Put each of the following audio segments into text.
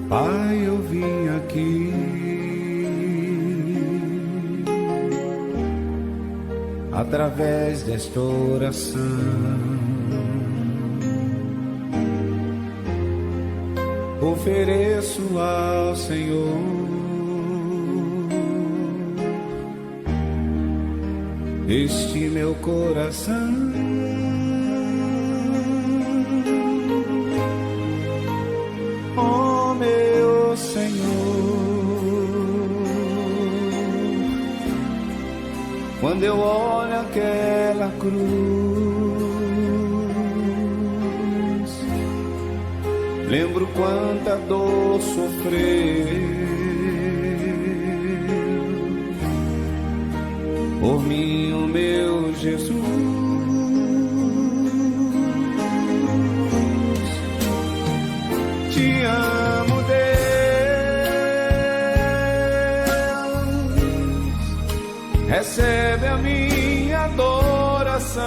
Pai, eu vim aqui através desta oração, ofereço ao Senhor este meu coração. Oh, meu Senhor, quando eu olho aquela cruz, lembro quanta dor sofreu por mim, o meu Jesus. Te amo, Deus, recebe a minha adoração,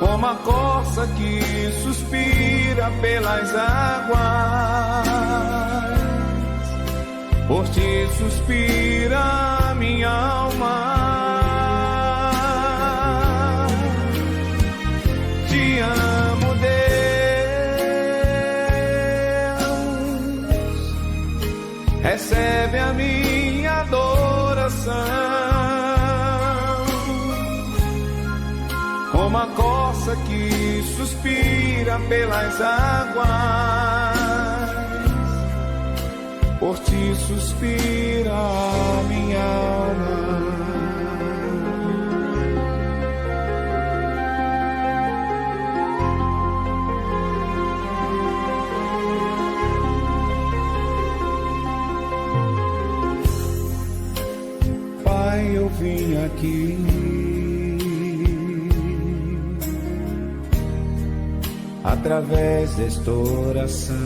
como a corça que suspira pelas águas, por ti suspira a minha alma. Te amo, Deus, recebe a minha adoração, como a corça que suspira pelas águas, por ti suspira a minha alma. Pai, eu vim aqui através desta oração,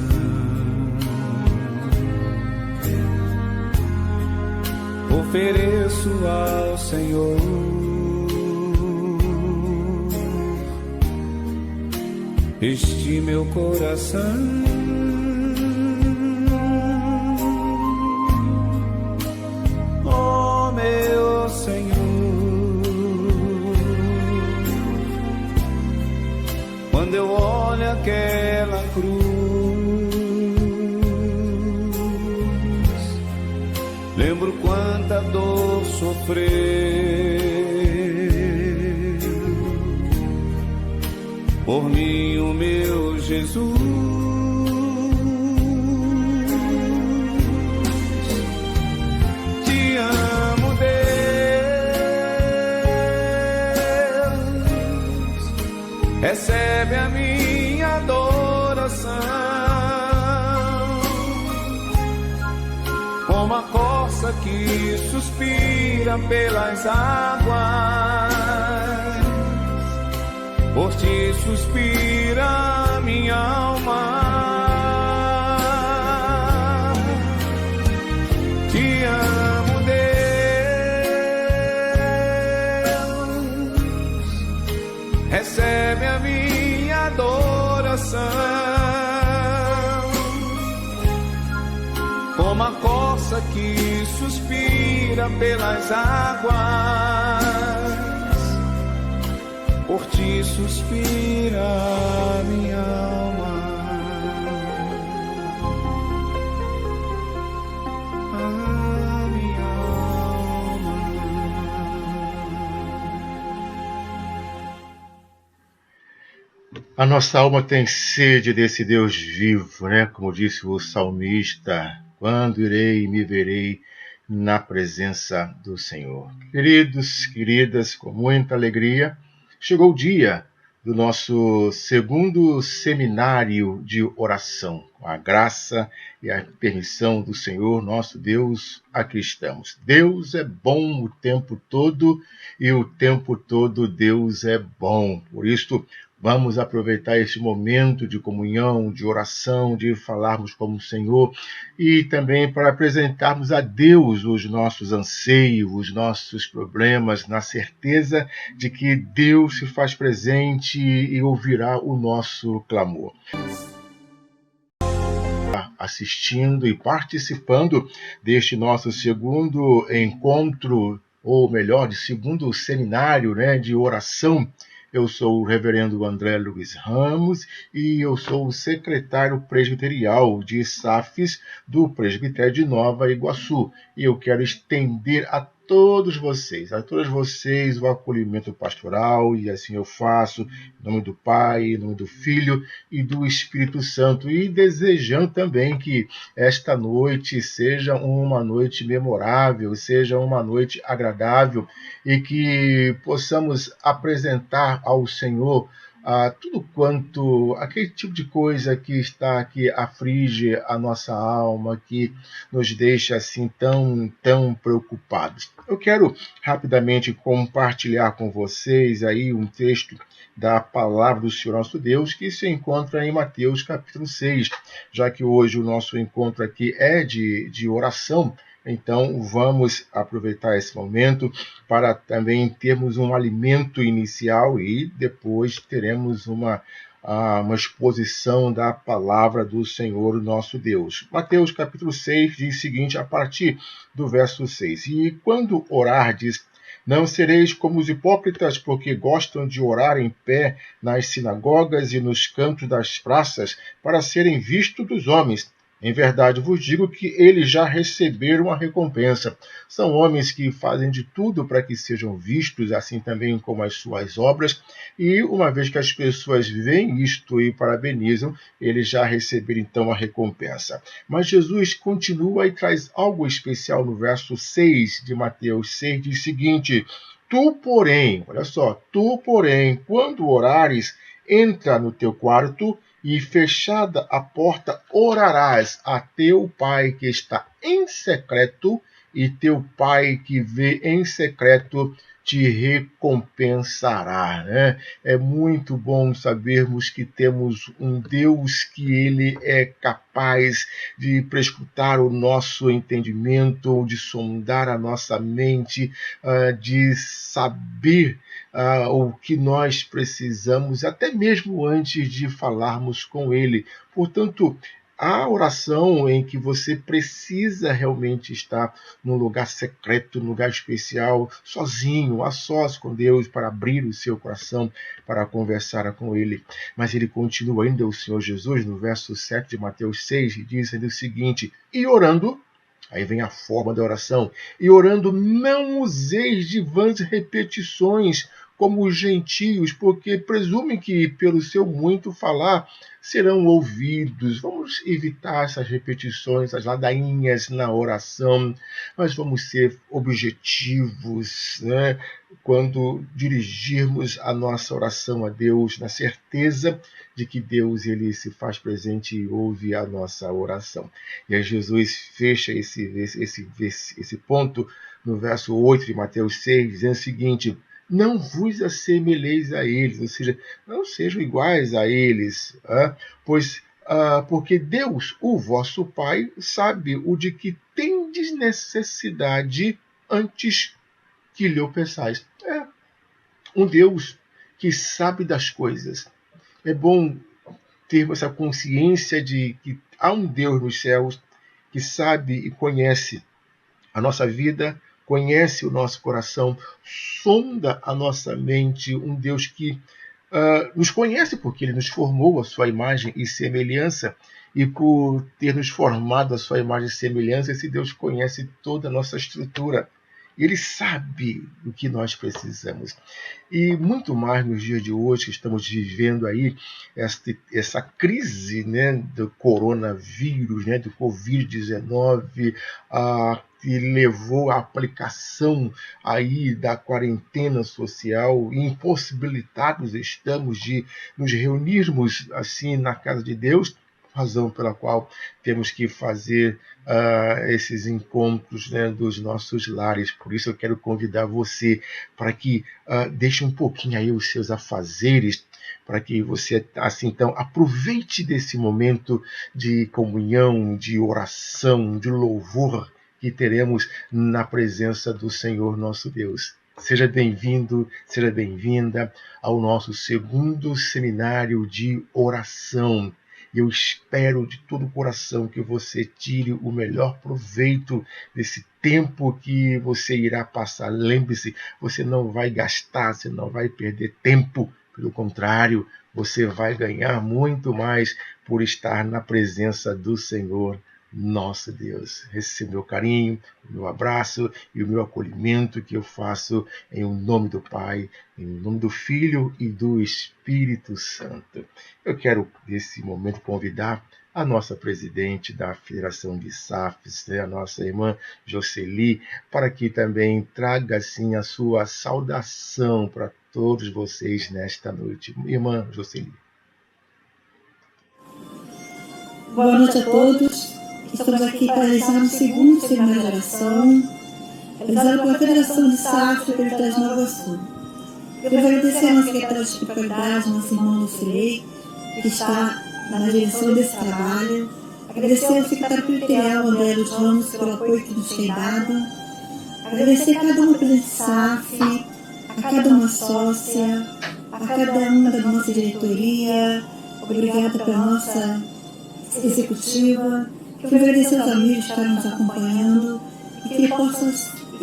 ofereço ao Senhor este meu coração. Oh, meu Senhor, quando eu olho aquela cruz, lembro quanta dor sofreu por mim, o meu Jesus. Te amo, Deus, recebe a minha adoração, como a corça que suspira pelas águas, por ti suspira a minha alma. Te amo, Deus, recebe a minha adoração, como a corça que suspira pelas águas, por ti suspira a minha alma. A minha alma. A nossa alma tem sede desse Deus vivo, né? Como disse o salmista, quando irei e me verei na presença do Senhor. Queridos, queridas, com muita alegria, chegou o dia do nosso segundo seminário de oração. Com a graça e a permissão do Senhor, nosso Deus, aqui estamos. Deus é bom o tempo todo e o tempo todo Deus é bom. Por isso, Vamos aproveitar esse momento de comunhão, de oração, de falarmos com o Senhor e também para apresentarmos a Deus os nossos anseios, os nossos problemas, na certeza de que Deus se faz presente e ouvirá o nosso clamor. Assistindo e participando deste nosso segundo encontro, ou melhor, de segundo seminário, de oração. Eu sou o reverendo André Luiz Ramos e eu sou o secretário presbiterial de SAFES do Presbitério de Nova Iguaçu. E eu quero estender a todos vocês, o acolhimento pastoral, e assim eu faço, em nome do Pai, em nome do Filho e do Espírito Santo, e desejando também que esta noite seja uma noite memorável, seja uma noite agradável, e que possamos apresentar ao Senhor tudo quanto, aquele tipo de coisa que está aqui, aflige a nossa alma, que nos deixa assim tão preocupados. Eu quero rapidamente compartilhar com vocês aí um texto da palavra do Senhor nosso Deus, que se encontra em Mateus capítulo 6, já que hoje o nosso encontro aqui é de oração. Então, vamos aproveitar esse momento para também termos um alimento inicial e depois teremos uma exposição da palavra do Senhor nosso Deus. Mateus capítulo 6 diz o seguinte, a partir do verso 6. E quando orardes, não sereis como os hipócritas, porque gostam de orar em pé nas sinagogas e nos cantos das praças, para serem vistos dos homens. Em verdade vos digo que eles já receberam a recompensa. São homens que fazem de tudo para que sejam vistos, assim também como as suas obras, e uma vez que as pessoas veem isto e parabenizam, eles já receberam então a recompensa. Mas Jesus continua e traz algo especial no verso 6 de Mateus 6, diz o seguinte, tu, porém, quando orares, entra no teu quarto, e fechada a porta, orarás a teu Pai que está em secreto, e teu Pai que vê em secreto te recompensará. É muito bom sabermos que temos um Deus que ele é capaz de prescrutar o nosso entendimento, de sondar a nossa mente, de saber o que nós precisamos, até mesmo antes de falarmos com ele. Portanto, a oração em que você precisa realmente estar num lugar secreto, num lugar especial, sozinho, a sós com Deus, para abrir o seu coração, para conversar com ele. Mas ele continua ainda, o Senhor Jesus, no verso 7 de Mateus 6, diz ainda o seguinte, e orando, aí vem a forma da oração, e orando não useis de vãs repetições, como os gentios, porque presumem que pelo seu muito falar serão ouvidos. Vamos evitar essas repetições, as ladainhas na oração, mas vamos ser objetivos, quando dirigirmos a nossa oração a Deus, na certeza de que Deus ele se faz presente e ouve a nossa oração. E aí Jesus fecha esse ponto no verso 8 de Mateus 6, dizendo o seguinte, não vos assemelheis a eles, ou seja, não sejam iguais a eles, porque Deus, o vosso Pai, sabe o de que tendes necessidade antes que lhe o peçais. Um Deus que sabe das coisas. É bom ter essa consciência de que há um Deus nos céus que sabe e conhece a nossa vida, conhece o nosso coração, sonda a nossa mente, um Deus que nos conhece porque ele nos formou a sua imagem e semelhança, e por ter nos formado a sua imagem e semelhança, esse Deus conhece toda a nossa estrutura. Ele sabe o que nós precisamos. E muito mais nos dias de hoje, que estamos vivendo aí essa crise do coronavírus, do Covid-19, que levou à aplicação aí da quarentena social, e impossibilitados estamos de nos reunirmos assim na casa de Deus. razão pela qual temos que fazer esses encontros, né, dos nossos lares. Por isso eu quero convidar você para que deixe um pouquinho aí os seus afazeres, para que você, assim, então, aproveite desse momento de comunhão, de oração, de louvor que teremos na presença do Senhor nosso Deus. Seja bem-vindo, seja bem-vinda ao nosso segundo seminário de oração. Eu espero de todo o coração que você tire o melhor proveito desse tempo que você irá passar. Lembre-se, você não vai gastar, você não vai perder tempo. Pelo contrário, você vai ganhar muito mais por estar na presença do Senhor nosso Deus. Receba o meu carinho, o meu abraço e o meu acolhimento que eu faço em nome do Pai, em nome do Filho e do Espírito Santo. Eu quero, nesse momento, convidar a nossa presidente da Federação de SAFs, a nossa irmã Jocely, para que também traga, assim, a sua saudação para todos vocês nesta noite. Irmã Jocely. Boa noite a todos. Estamos aqui para realizar o segundo seminário de oração, realizado pela Federação de SAF do Território de Nova Iguaçu. Eu quero agradecer a nossa secretária de espiritualidade, nossa irmã Lucilei, que está na direção desse trabalho. Agradecer ao secretário territorial, André Luz Ramos, pelo apoio que nos tem dado. Agradecer a cada uma presente de SAF, a cada uma sócia, a cada uma da nossa diretoria. Obrigada pela nossa executiva. Quero agradecer aos amigos que estão nos acompanhando e que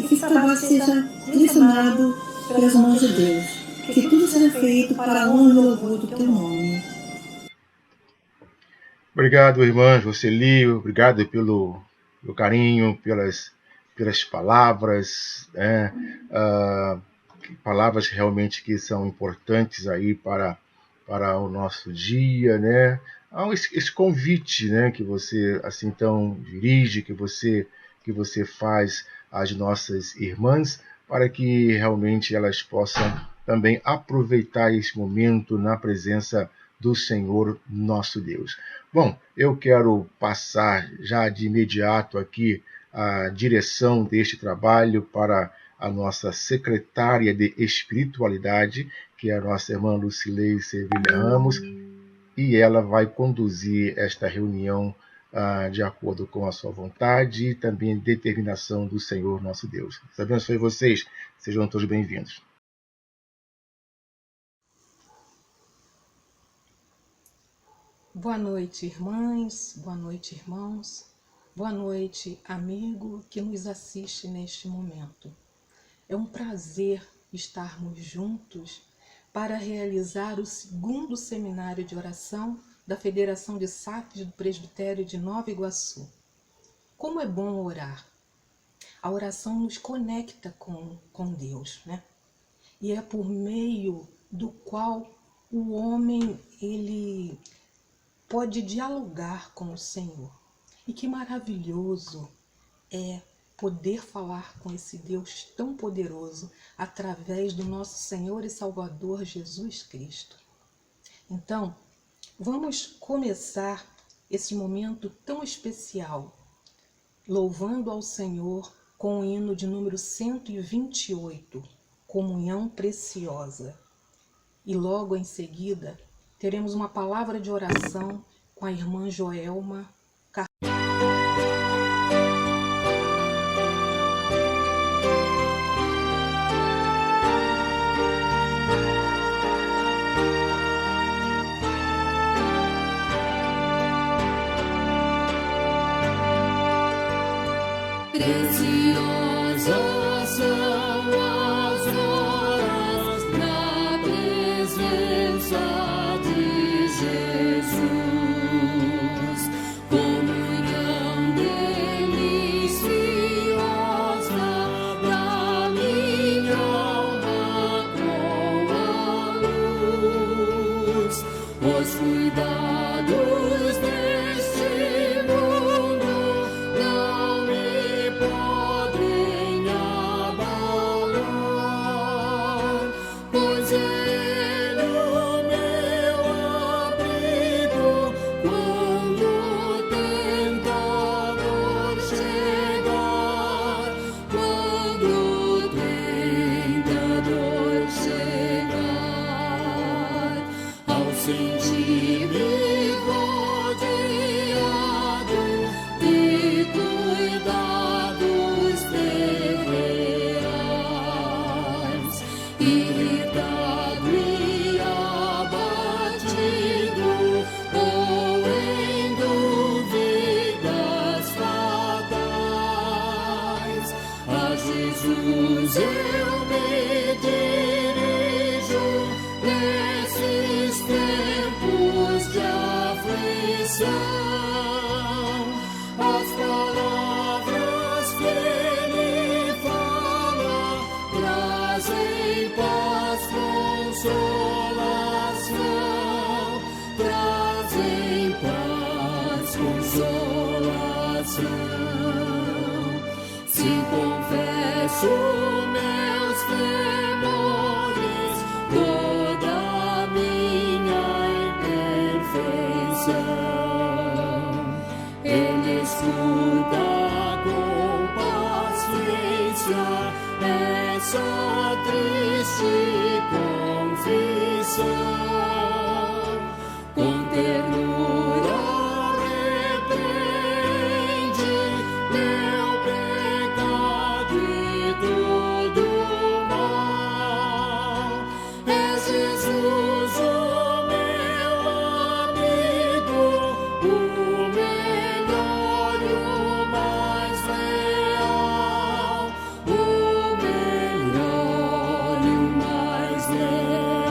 esse trabalho seja direcionado pelas mãos de Deus. Que tudo seja feito para a honra e louvor do teu nome. Obrigado, irmã Jocely, obrigado pelo carinho, pelas palavras, palavras realmente que são importantes aí para o nosso dia, né? Esse convite, né, que você assim então dirige, que você faz às nossas irmãs, para que realmente elas possam também aproveitar esse momento na presença do Senhor nosso Deus. Bom, eu quero passar já de imediato aqui a direção deste trabalho para a nossa secretária de espiritualidade, que é a nossa irmã Lucilei Sevilha Ramos, e ela vai conduzir esta reunião de acordo com a sua vontade e também determinação do Senhor nosso Deus. Deus abençoe vocês, sejam todos bem-vindos. Boa noite, irmãs, boa noite, irmãos, boa noite, amigo que nos assiste neste momento. É um prazer estarmos juntos para realizar o segundo seminário de oração da Federação de SAFs do Presbitério de Nova Iguaçu. Como é bom orar! A oração nos conecta com Deus, né? E é por meio do qual o homem ele pode dialogar com o Senhor. E que maravilhoso é poder falar com esse Deus tão poderoso através do nosso Senhor e Salvador Jesus Cristo. Então, vamos começar esse momento tão especial, louvando ao Senhor com o hino de número 128, Comunhão Preciosa. E logo em seguida, teremos uma palavra de oração com a irmã Joelma. Preciosas são as horas na presença de Jesus, comunhão deliciosa da minha alma com a luz, os cuidados deste mundo não me podem abalar. as palavras que ele fala trazem paz, consolação, trazem paz, consolação. Se confesso meus temores, toda minha imperfeição, Ele escuta com paciência essa triste confissão, com ternura repreende meu pecado e todo mal. É Jesus o meu amigo, o melhor e o mais leal, o melhor e o mais leal.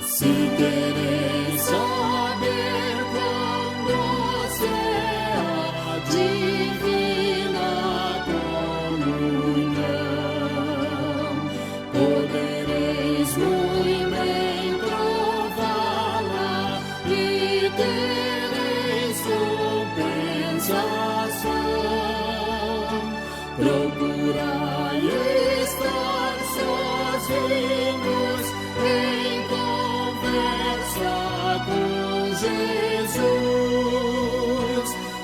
Se quereis saber quando será a divina comunhão, podereis muito bem prová-la e tereis compensação. Procurai estar sozinhos em conversa com Jesus,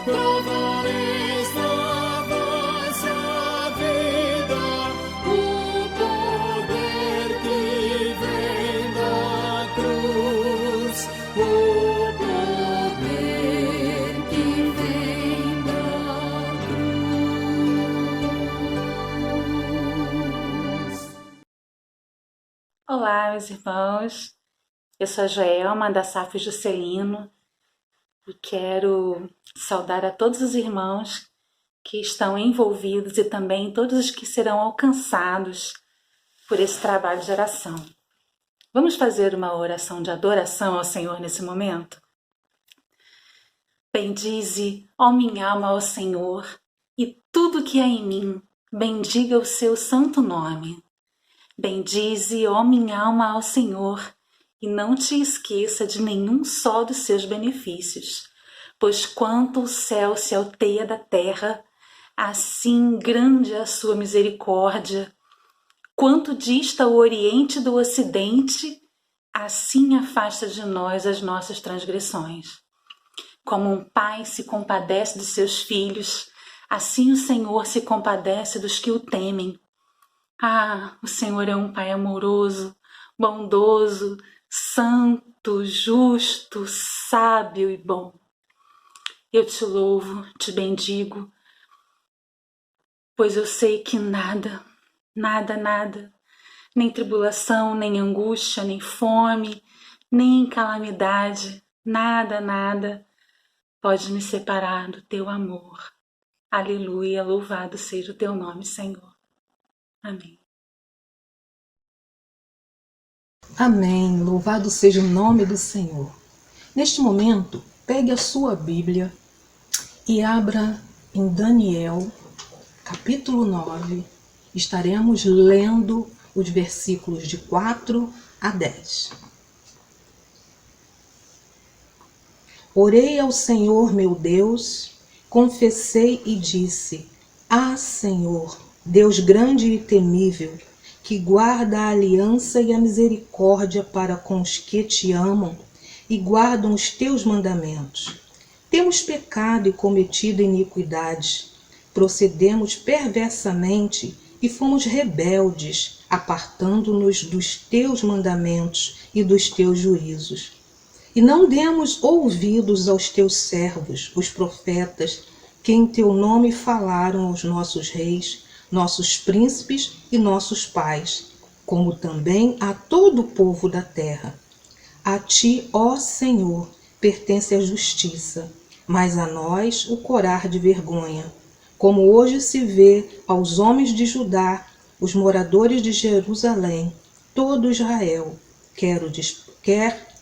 provareis na vossa vida o poder que vem da cruz, o poder que vem da cruz. Olá, meus irmãos. Eu sou a Joelma, da SAF Juscelino, e quero saudar a todos os irmãos que estão envolvidos e também todos os que serão alcançados por esse trabalho de oração. Vamos fazer uma oração de adoração ao Senhor nesse momento? Bendize, ó minha alma, ao Senhor, e tudo que há em mim, bendiga o seu santo nome. Bendize, ó minha alma, ao Senhor, e não te esqueça de nenhum só dos seus benefícios, pois quanto o céu se alteia da terra, assim grande é a sua misericórdia. Quanto dista o oriente do ocidente, assim afasta de nós as nossas transgressões. Como um pai se compadece de seus filhos, assim o Senhor se compadece dos que o temem. Ah, o Senhor é um pai amoroso, bondoso, santo, justo, sábio e bom. Eu te louvo, te bendigo, pois eu sei que nada, nem tribulação, nem angústia, nem fome, nem calamidade, nada pode me separar do teu amor. Aleluia, louvado seja o teu nome, Senhor. Amém. Amém. Louvado seja o nome do Senhor. Neste momento, pegue a sua Bíblia e abra em Daniel, capítulo 9. Estaremos lendo os versículos de 4 a 10. Orei ao Senhor meu Deus, confessei e disse: Ah, Senhor, Deus grande e temível, que guarda a aliança e a misericórdia para com os que te amam e guardam os teus mandamentos. Temos pecado e cometido iniquidade, procedemos perversamente e fomos rebeldes, apartando-nos dos teus mandamentos e dos teus juízos. E não demos ouvidos aos teus servos, os profetas, que em teu nome falaram aos nossos reis, nossos príncipes e nossos pais, como também a todo o povo da terra. A ti, ó Senhor, pertence a justiça, mas a nós o corar de vergonha. Como hoje se vê aos homens de Judá, os moradores de Jerusalém, todo Israel, quer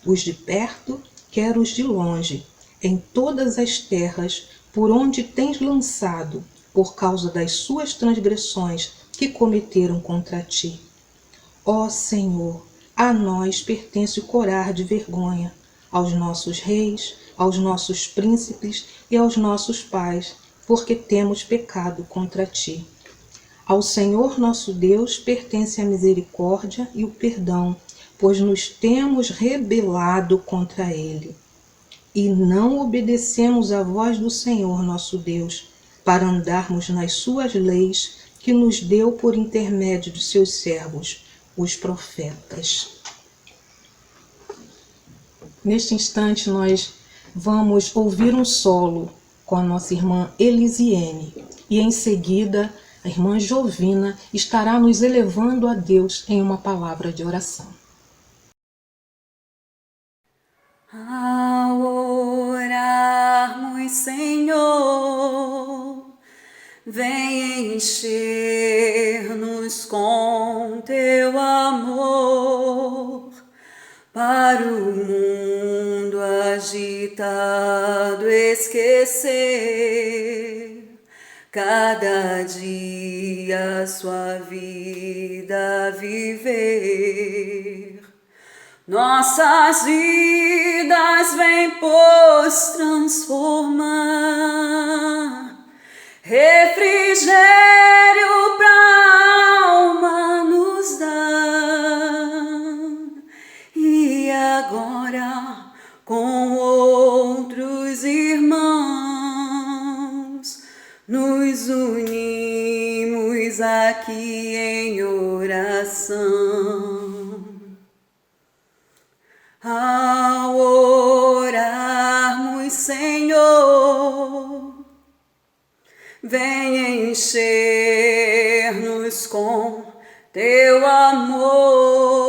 os de perto, quer os de longe, em todas as terras por onde tens lançado, por causa das suas transgressões que cometeram contra ti. Ó Senhor, a nós pertence o corar de vergonha, aos nossos reis, aos nossos príncipes e aos nossos pais, porque temos pecado contra ti. Ao Senhor nosso Deus pertence a misericórdia e o perdão, pois nos temos rebelado contra ele. E não obedecemos à voz do Senhor nosso Deus, para andarmos nas suas leis que nos deu por intermédio de seus servos, os profetas. Neste instante nós vamos ouvir um solo com a nossa irmã Elisiene e em seguida a irmã Jovina estará nos elevando a Deus em uma palavra de oração. Ao orarmos, Senhor, vem encher-nos com teu amor. Para o mundo agitado esquecer, cada dia sua vida viver. Nossas vidas vem, pois, transformar, refrigério pra alma nos dar. E agora, com outros irmãos, nos unimos aqui em oração. Ao orarmos, Senhor, vem encher-nos com teu amor.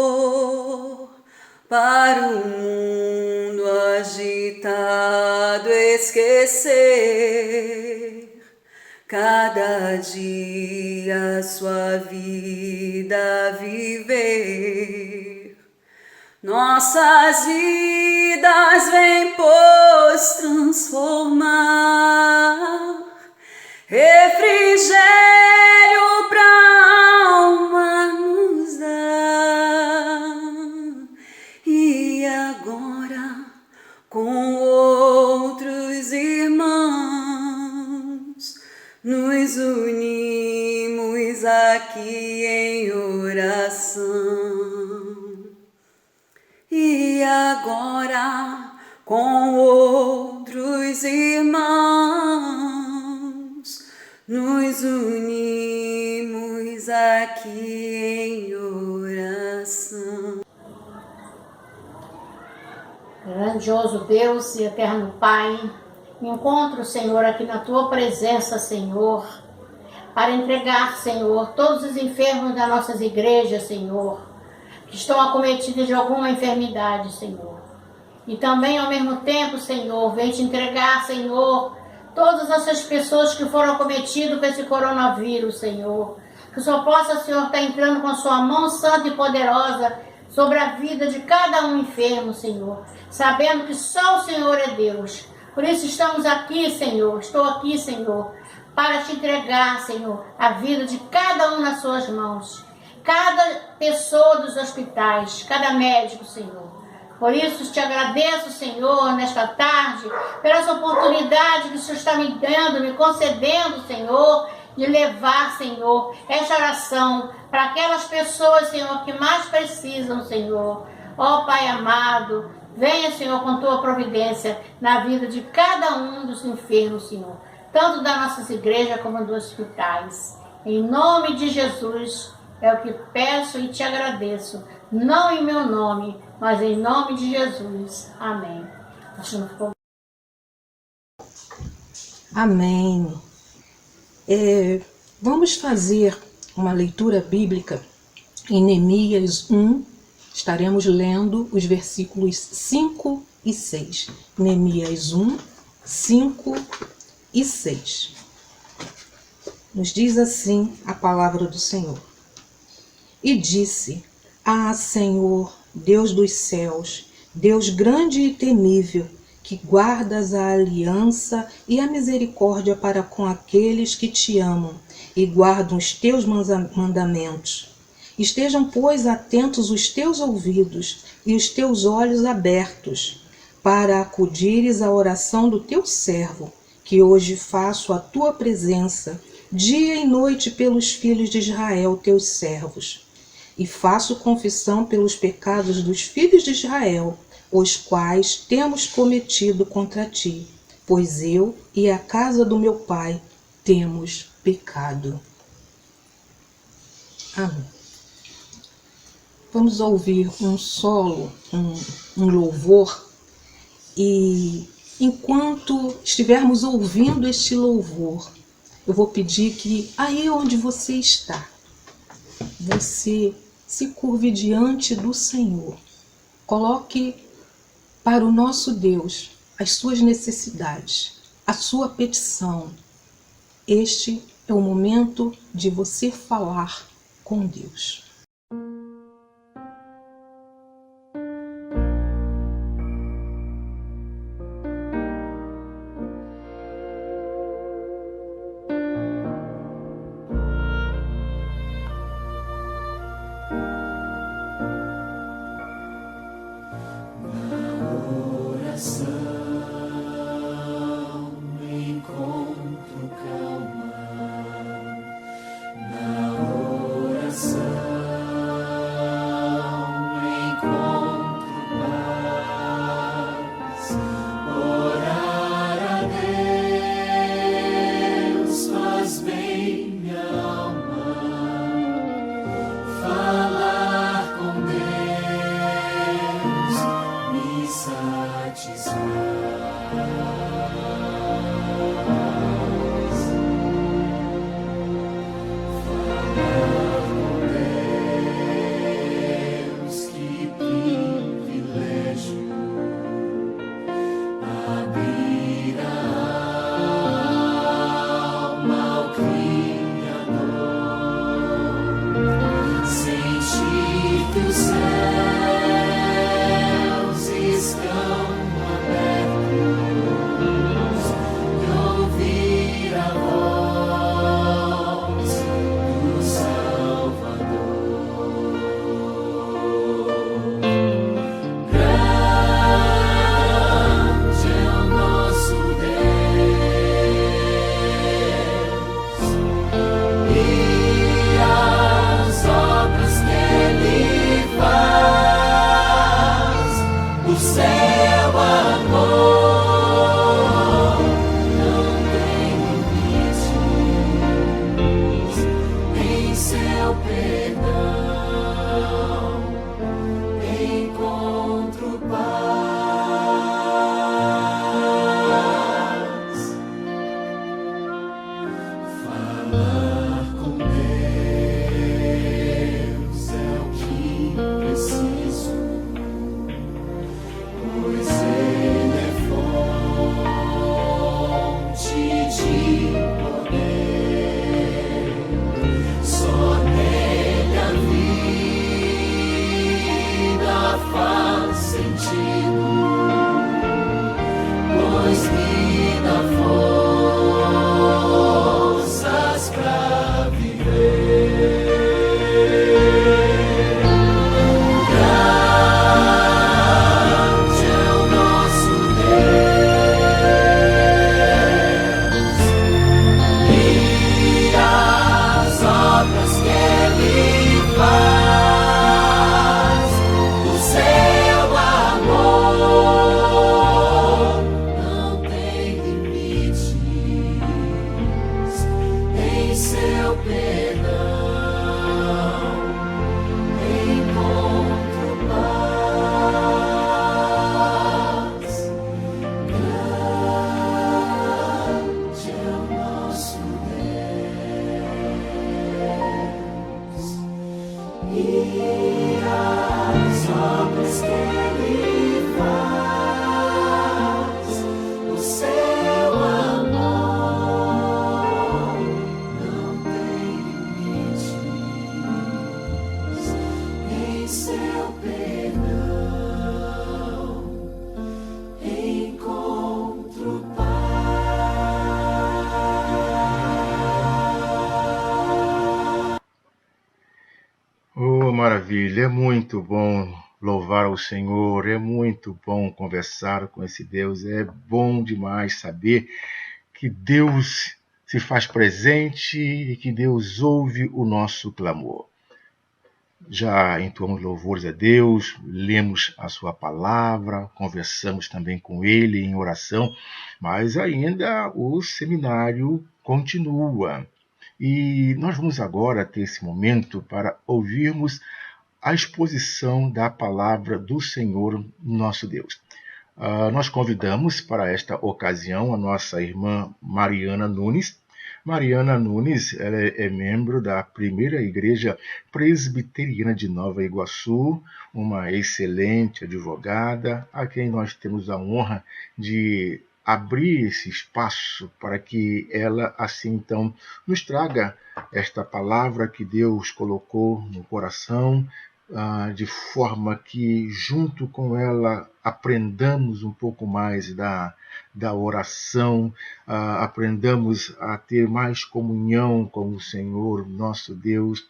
Para o mundo agitado esquecer, cada dia sua vida viver. Nossas vidas vem, pois, transformar, refrigério pra alma nos dar. E agora, com outros irmãos, nos unimos aqui em oração. E agora, com outros irmãos, nos unimos aqui em oração. Grandioso Deus e eterno Pai, me encontro, Senhor, aqui na Tua presença, Senhor, para entregar, Senhor, todos os enfermos das nossas igrejas, Senhor, que estão acometidos de alguma enfermidade, Senhor. E também, ao mesmo tempo, Senhor, vem te entregar, Senhor, todas essas pessoas que foram acometidas com esse coronavírus, Senhor. Que o Senhor possa, Senhor, estar entrando com a sua mão santa e poderosa sobre a vida de cada um enfermo, Senhor, sabendo que só o Senhor é Deus. Por isso estamos aqui, Senhor, estou aqui, Senhor, para te entregar, Senhor, a vida de cada um nas suas mãos. Cada pessoa dos hospitais, cada médico, Senhor. Por isso te agradeço, Senhor, nesta tarde, pela essa oportunidade que o Senhor está me dando, me concedendo, Senhor, de levar, Senhor, esta oração para aquelas pessoas, Senhor, que mais precisam, Senhor. Ó Pai amado, venha, Senhor, com tua providência na vida de cada um dos enfermos, Senhor, tanto das nossas igrejas como dos hospitais. Em nome de Jesus, é o que peço e te agradeço, não em meu nome, mas em nome de Jesus. Amém. Amém. Vamos fazer uma leitura bíblica em Neemias 1, Estaremos lendo os versículos 5 e 6. Neemias 1, 5 e 6. Nos diz assim a palavra do Senhor. E disse: Ah, Senhor, Deus dos céus, Deus grande e temível, que guardas a aliança e a misericórdia para com aqueles que te amam e guardam os teus mandamentos. Estejam, pois, atentos os teus ouvidos e os teus olhos abertos, para acudires à oração do teu servo, que hoje faço à tua presença, dia e noite pelos filhos de Israel, teus servos. E faço confissão pelos pecados dos filhos de Israel, os quais temos cometido contra ti, pois eu e a casa do meu pai temos pecado. Amém. Vamos ouvir um solo, um louvor, e enquanto estivermos ouvindo este louvor, eu vou pedir que aí onde você está, você se curve diante do Senhor. Coloque para o nosso Deus as suas necessidades, a sua petição. Este é o momento de você falar com Deus. Pois maravilha, é muito bom louvar ao Senhor, é muito bom conversar com esse Deus, é bom demais saber que Deus se faz presente e que Deus ouve o nosso clamor. Já entoamos louvores a Deus, lemos a sua palavra, conversamos também com Ele em oração, mas ainda o seminário continua. E nós vamos agora ter esse momento para ouvirmos a exposição da palavra do Senhor nosso Deus. Nós convidamos para esta ocasião a nossa irmã Mariana Nunes. Mariana Nunes ela é membro da Primeira Igreja Presbiteriana de Nova Iguaçu, uma excelente advogada, a quem nós temos a honra de abrir esse espaço para que ela, assim então, nos traga esta palavra que Deus colocou no coração, de forma que, junto com ela, aprendamos um pouco mais da oração, aprendamos a ter mais comunhão com o Senhor, nosso Deus,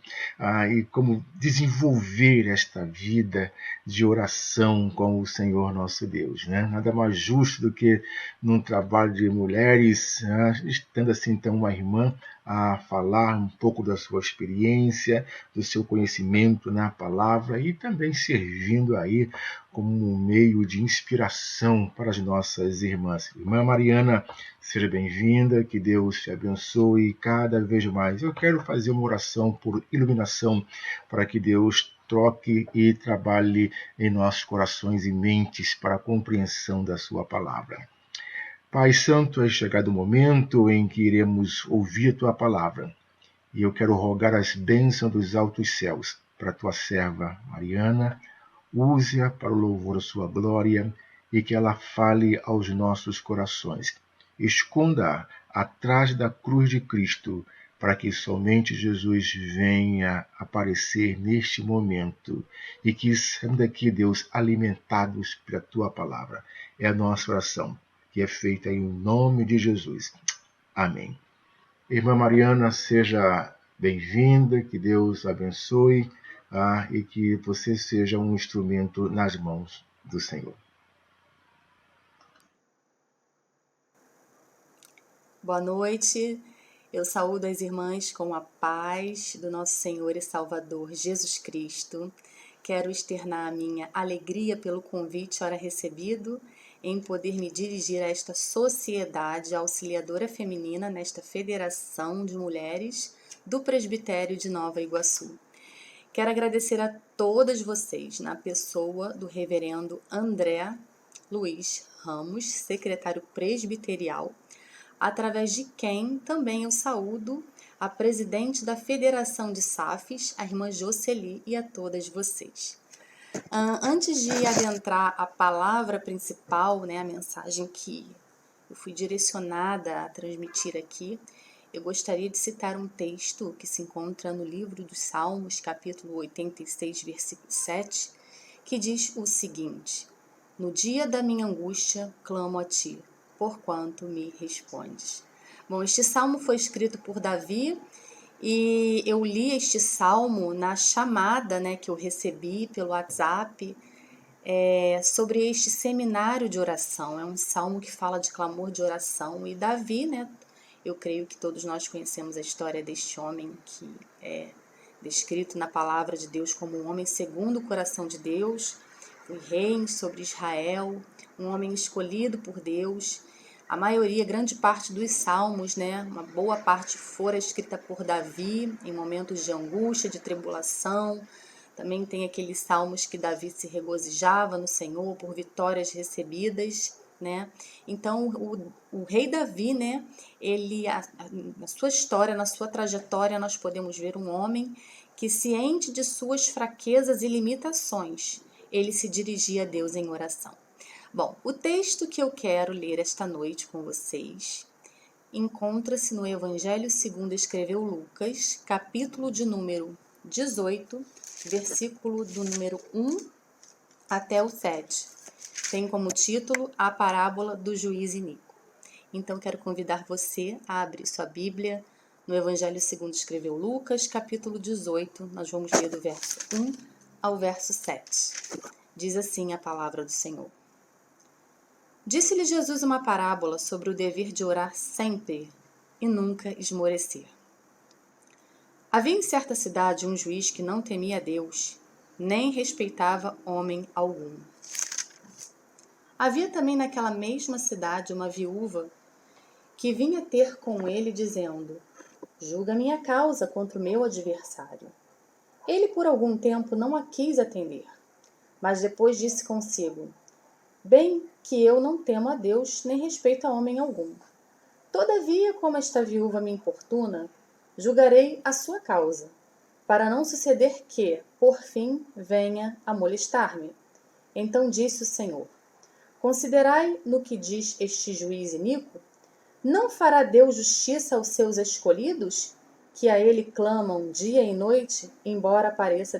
e como desenvolver esta vida de oração com o Senhor, nosso Deus. Né? Nada mais justo do que num trabalho de mulheres, estando assim então uma irmã a falar um pouco da sua experiência, do seu conhecimento na palavra e também servindo aí como um meio de inspiração para as nossas irmãs. Irmã Mariana, seja bem-vinda, que Deus te abençoe cada vez mais. Eu quero fazer uma oração por iluminação para que Deus troque e trabalhe em nossos corações e mentes para a compreensão da sua palavra. Pai Santo, é chegado o momento em que iremos ouvir a Tua palavra. E eu quero rogar as bênçãos dos altos céus para a Tua serva Mariana. Use-a para o louvor da Sua glória e que ela fale aos nossos corações. Esconda-a atrás da cruz de Cristo para que somente Jesus venha aparecer neste momento e que saiam daqui, Deus, alimentados pela Tua palavra. É a nossa oração, que é feita em nome de Jesus. Amém. Irmã Mariana, seja bem-vinda, que Deus abençoe e que você seja um instrumento nas mãos do Senhor. Boa noite, eu saúdo as irmãs com a paz do nosso Senhor e Salvador Jesus Cristo. Quero externar a minha alegria pelo convite ora recebido em poder me dirigir a esta sociedade auxiliadora feminina nesta Federação de Mulheres do Presbitério de Nova Iguaçu. Quero agradecer a todas vocês, na pessoa do reverendo André Luiz Ramos, secretário presbiterial, através de quem também eu saúdo a presidente da Federação de SAFs, a irmã Jocely, e a todas vocês. Antes de adentrar a palavra principal, né, a mensagem que eu fui direcionada a transmitir aqui, eu gostaria de citar um texto que se encontra no livro dos Salmos, capítulo 86, versículo 7, que diz o seguinte: No dia da minha angústia, clamo a ti, porquanto me respondes. Bom, este salmo foi escrito por Davi e eu li este salmo na chamada, né, que eu recebi pelo WhatsApp sobre este seminário de oração. É um salmo que fala de clamor de oração e Davi, né, eu creio que todos nós conhecemos a história deste homem que é descrito na palavra de Deus como um homem segundo o coração de Deus, foi rei sobre Israel, um homem escolhido por Deus. A maioria, grande parte dos salmos, né, uma boa parte fora escrita por Davi em momentos de angústia, de tribulação. Também tem aqueles salmos que Davi se regozijava no Senhor por vitórias recebidas, né? Então, o rei Davi, né, ele, na sua história, na sua trajetória, nós podemos ver um homem que, ciente de suas fraquezas e limitações, ele se dirigia a Deus em oração. Bom, o texto que eu quero ler esta noite com vocês encontra-se no Evangelho segundo escreveu Lucas, capítulo de número 18, versículo do número 1 até o 7. Tem como título a parábola do juiz iníquo. Então, quero convidar você a abrir sua Bíblia no Evangelho segundo escreveu Lucas, capítulo 18. Nós vamos ler do verso 1 ao verso 7. Diz assim a palavra do Senhor. Disse-lhe Jesus uma parábola sobre o dever de orar sempre e nunca esmorecer. Havia em certa cidade um juiz que não temia a Deus, nem respeitava homem algum. Havia também naquela mesma cidade uma viúva que vinha ter com ele dizendo: julga minha causa contra o meu adversário. Ele por algum tempo não a quis atender, mas depois disse consigo: bem que eu não temo a Deus, nem respeito a homem algum. Todavia, como esta viúva me importuna, julgarei a sua causa, para não suceder que, por fim, venha a molestar-me. Então disse o Senhor: considerai no que diz este juiz iníquo. Não fará Deus justiça aos seus escolhidos, que a ele clamam dia e noite, embora pareça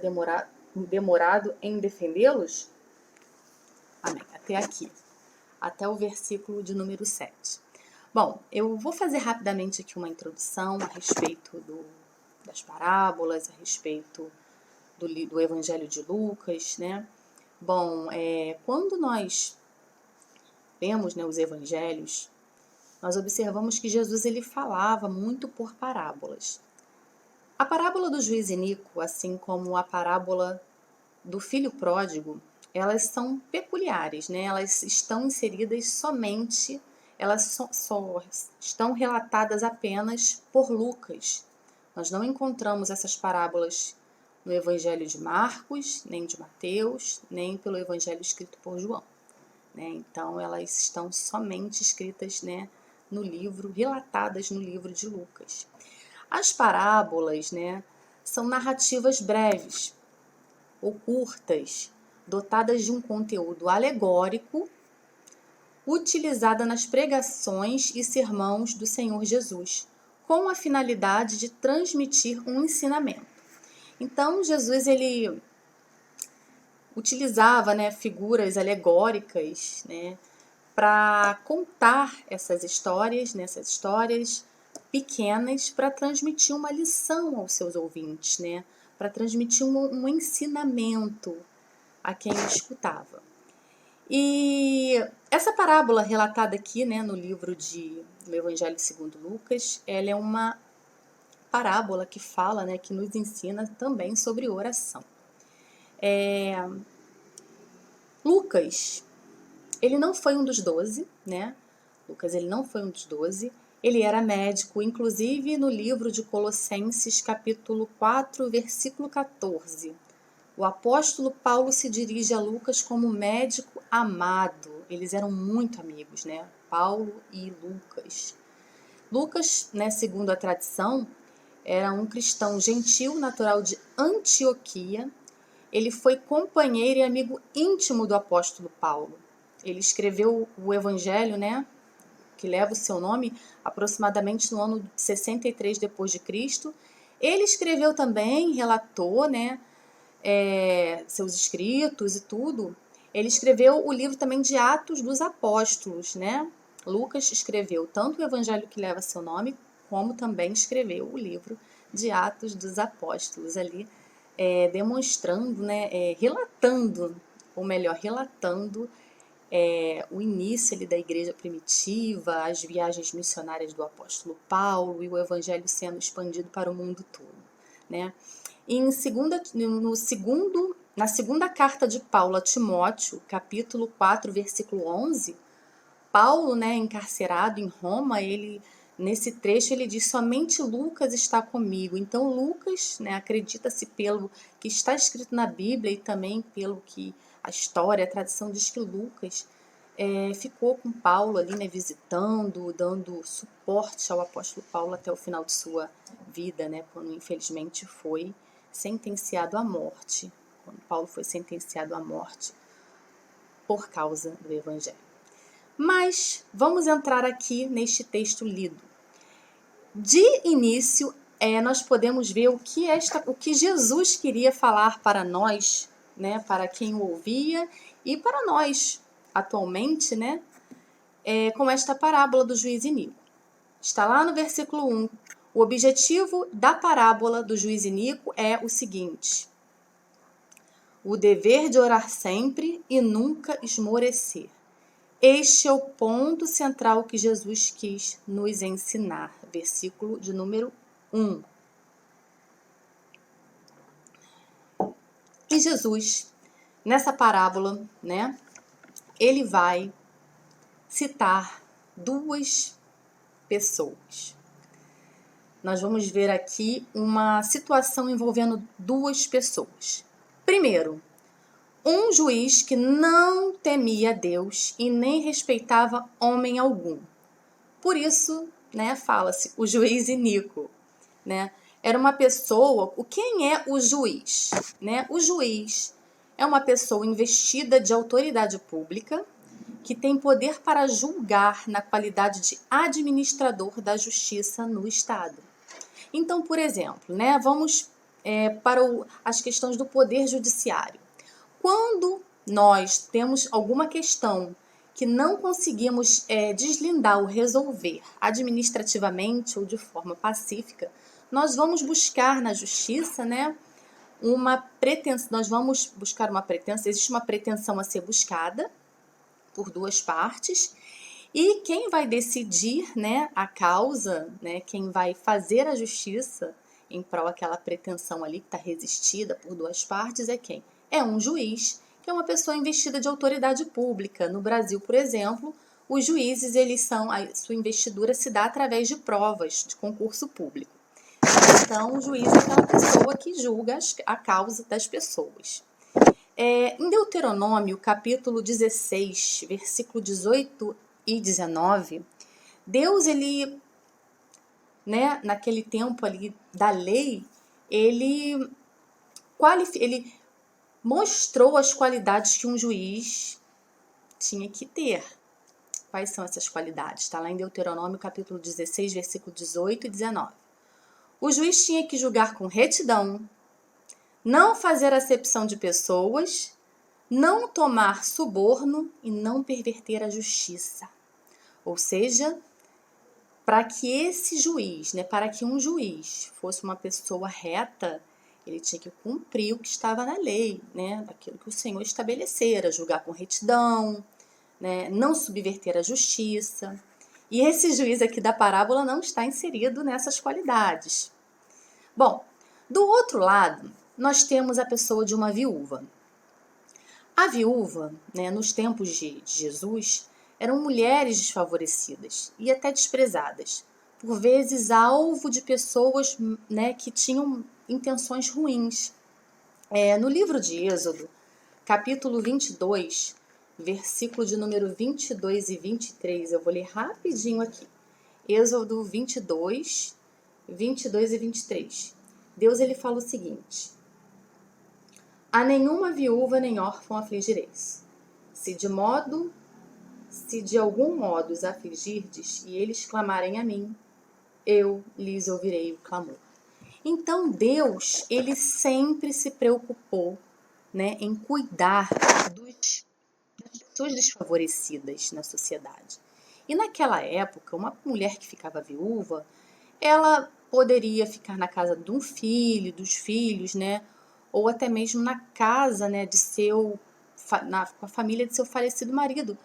demorado em defendê-los? Amém. Até aqui. Até o versículo de número 7. Bom, eu vou fazer rapidamente aqui uma introdução a respeito das parábolas, a respeito do Evangelho de Lucas, né? Bom, quando nós lemos, né, os Evangelhos, nós observamos que Jesus ele falava muito por parábolas. A parábola do juiz iníquo, assim como a parábola do filho pródigo, elas são peculiares, né? Elas estão inseridas somente, elas só estão relatadas apenas por Lucas. Nós não encontramos essas parábolas no Evangelho de Marcos, nem de Mateus, nem pelo Evangelho escrito por João, né? Então, elas estão somente escritas, né, no livro, relatadas no livro de Lucas. As parábolas, né, são narrativas breves ou curtas, dotadas de um conteúdo alegórico, utilizada nas pregações e sermões do Senhor Jesus, com a finalidade de transmitir um ensinamento. Então, Jesus ele utilizava, né, figuras alegóricas, né, para contar essas histórias pequenas, para transmitir uma lição aos seus ouvintes, né, para transmitir um ensinamento a quem escutava. E essa parábola relatada aqui, né, no livro do Evangelho segundo Lucas, ela é uma parábola que fala, né, que nos ensina também sobre oração. Lucas, ele não foi um dos 12, né? Lucas, ele não foi um dos 12. Ele era médico, inclusive no livro de Colossenses, capítulo 4, versículo 14. O apóstolo Paulo se dirige a Lucas como médico amado. Eles eram muito amigos, né? Paulo e Lucas. Lucas, né, segundo a tradição, era um cristão gentil, natural de Antioquia. Ele foi companheiro e amigo íntimo do apóstolo Paulo. Ele escreveu o Evangelho, né, que leva o seu nome, aproximadamente no ano 63 depois de Cristo. Ele escreveu também, relatou, né, seus escritos e tudo. Ele escreveu o livro também de Atos dos Apóstolos, né? Lucas escreveu tanto o Evangelho que leva seu nome, como também escreveu o livro de Atos dos Apóstolos, ali demonstrando, né, relatando o início ali da igreja primitiva, as viagens missionárias do apóstolo Paulo e o evangelho sendo expandido para o mundo todo, né? E na segunda carta de Paulo a Timóteo, capítulo 4, versículo 11, Paulo, né, encarcerado em Roma, nesse trecho ele diz: somente Lucas está comigo. Então Lucas, né, acredita-se pelo que está escrito na Bíblia e também pelo que a história, a tradição diz que Lucas ficou com Paulo ali, né, visitando, dando suporte ao apóstolo Paulo até o final de sua vida, né, quando infelizmente foi sentenciado à morte, quando Paulo foi sentenciado à morte por causa do Evangelho. Mas vamos entrar aqui neste texto lido. De início, nós podemos ver o que Jesus queria falar para nós, né, para quem o ouvia e para nós atualmente, né, com esta parábola do juiz iníquo. Está lá no versículo 1. O objetivo da parábola do juiz iníquo é o seguinte: o dever de orar sempre e nunca esmorecer. Este é o ponto central que Jesus quis nos ensinar. Versículo de número 1. E Jesus, nessa parábola, né, ele vai citar duas pessoas. Nós vamos ver aqui uma situação envolvendo duas pessoas. Primeiro, um juiz que não temia Deus e nem respeitava homem algum. Por isso, né, fala-se o juiz iníquo, né? Era uma pessoa. Quem é o juiz? Né? O juiz é uma pessoa investida de autoridade pública que tem poder para julgar na qualidade de administrador da justiça no Estado. Então, por exemplo, né, vamos para as questões do poder judiciário. Quando nós temos alguma questão que não conseguimos deslindar ou resolver administrativamente ou de forma pacífica, nós vamos buscar na justiça, né, uma pretensão. Nós vamos buscar uma pretensão. Existe uma pretensão a ser buscada por duas partes, e quem vai decidir, né, a causa, né, quem vai fazer a justiça em prol daquela pretensão ali que está resistida por duas partes é quem? É um juiz, que é uma pessoa investida de autoridade pública. No Brasil, por exemplo, os juízes, a sua investidura se dá através de provas de concurso público. Então, o juiz é aquela pessoa que julga a causa das pessoas. Em Deuteronômio, capítulo 16, versículo 18 e 19, Deus, ele, né, naquele tempo ali da lei, ele mostrou as qualidades que um juiz tinha que ter. Quais são essas qualidades? Está lá em Deuteronômio, capítulo 16, versículo 18 e 19. O juiz tinha que julgar com retidão, não fazer acepção de pessoas, não tomar suborno e não perverter a justiça. Ou seja, para que esse juiz, né, para que um juiz fosse uma pessoa reta, ele tinha que cumprir o que estava na lei, né, aquilo que o Senhor estabelecera, julgar com retidão, né, não subverter a justiça. E esse juiz aqui da parábola não está inserido nessas qualidades. Bom, do outro lado, nós temos a pessoa de uma viúva. A viúva, né, nos tempos de Jesus, eram mulheres desfavorecidas e até desprezadas, por vezes alvo de pessoas, né, que tinham intenções ruins. No livro de Êxodo, capítulo 22, versículo de número 22 e 23, eu vou ler rapidinho aqui. Êxodo 22, 22 e 23. Deus, ele fala o seguinte: a nenhuma viúva nem órfão afligireis. Se de algum modo os afligirdes e eles clamarem a mim, eu lhes ouvirei o clamor. Então Deus, ele sempre se preocupou, né, em cuidar das pessoas desfavorecidas na sociedade. E naquela época, uma mulher que ficava viúva, ela poderia ficar na casa de um filho, dos filhos, né, ou até mesmo na casa, né, com a família de seu falecido marido.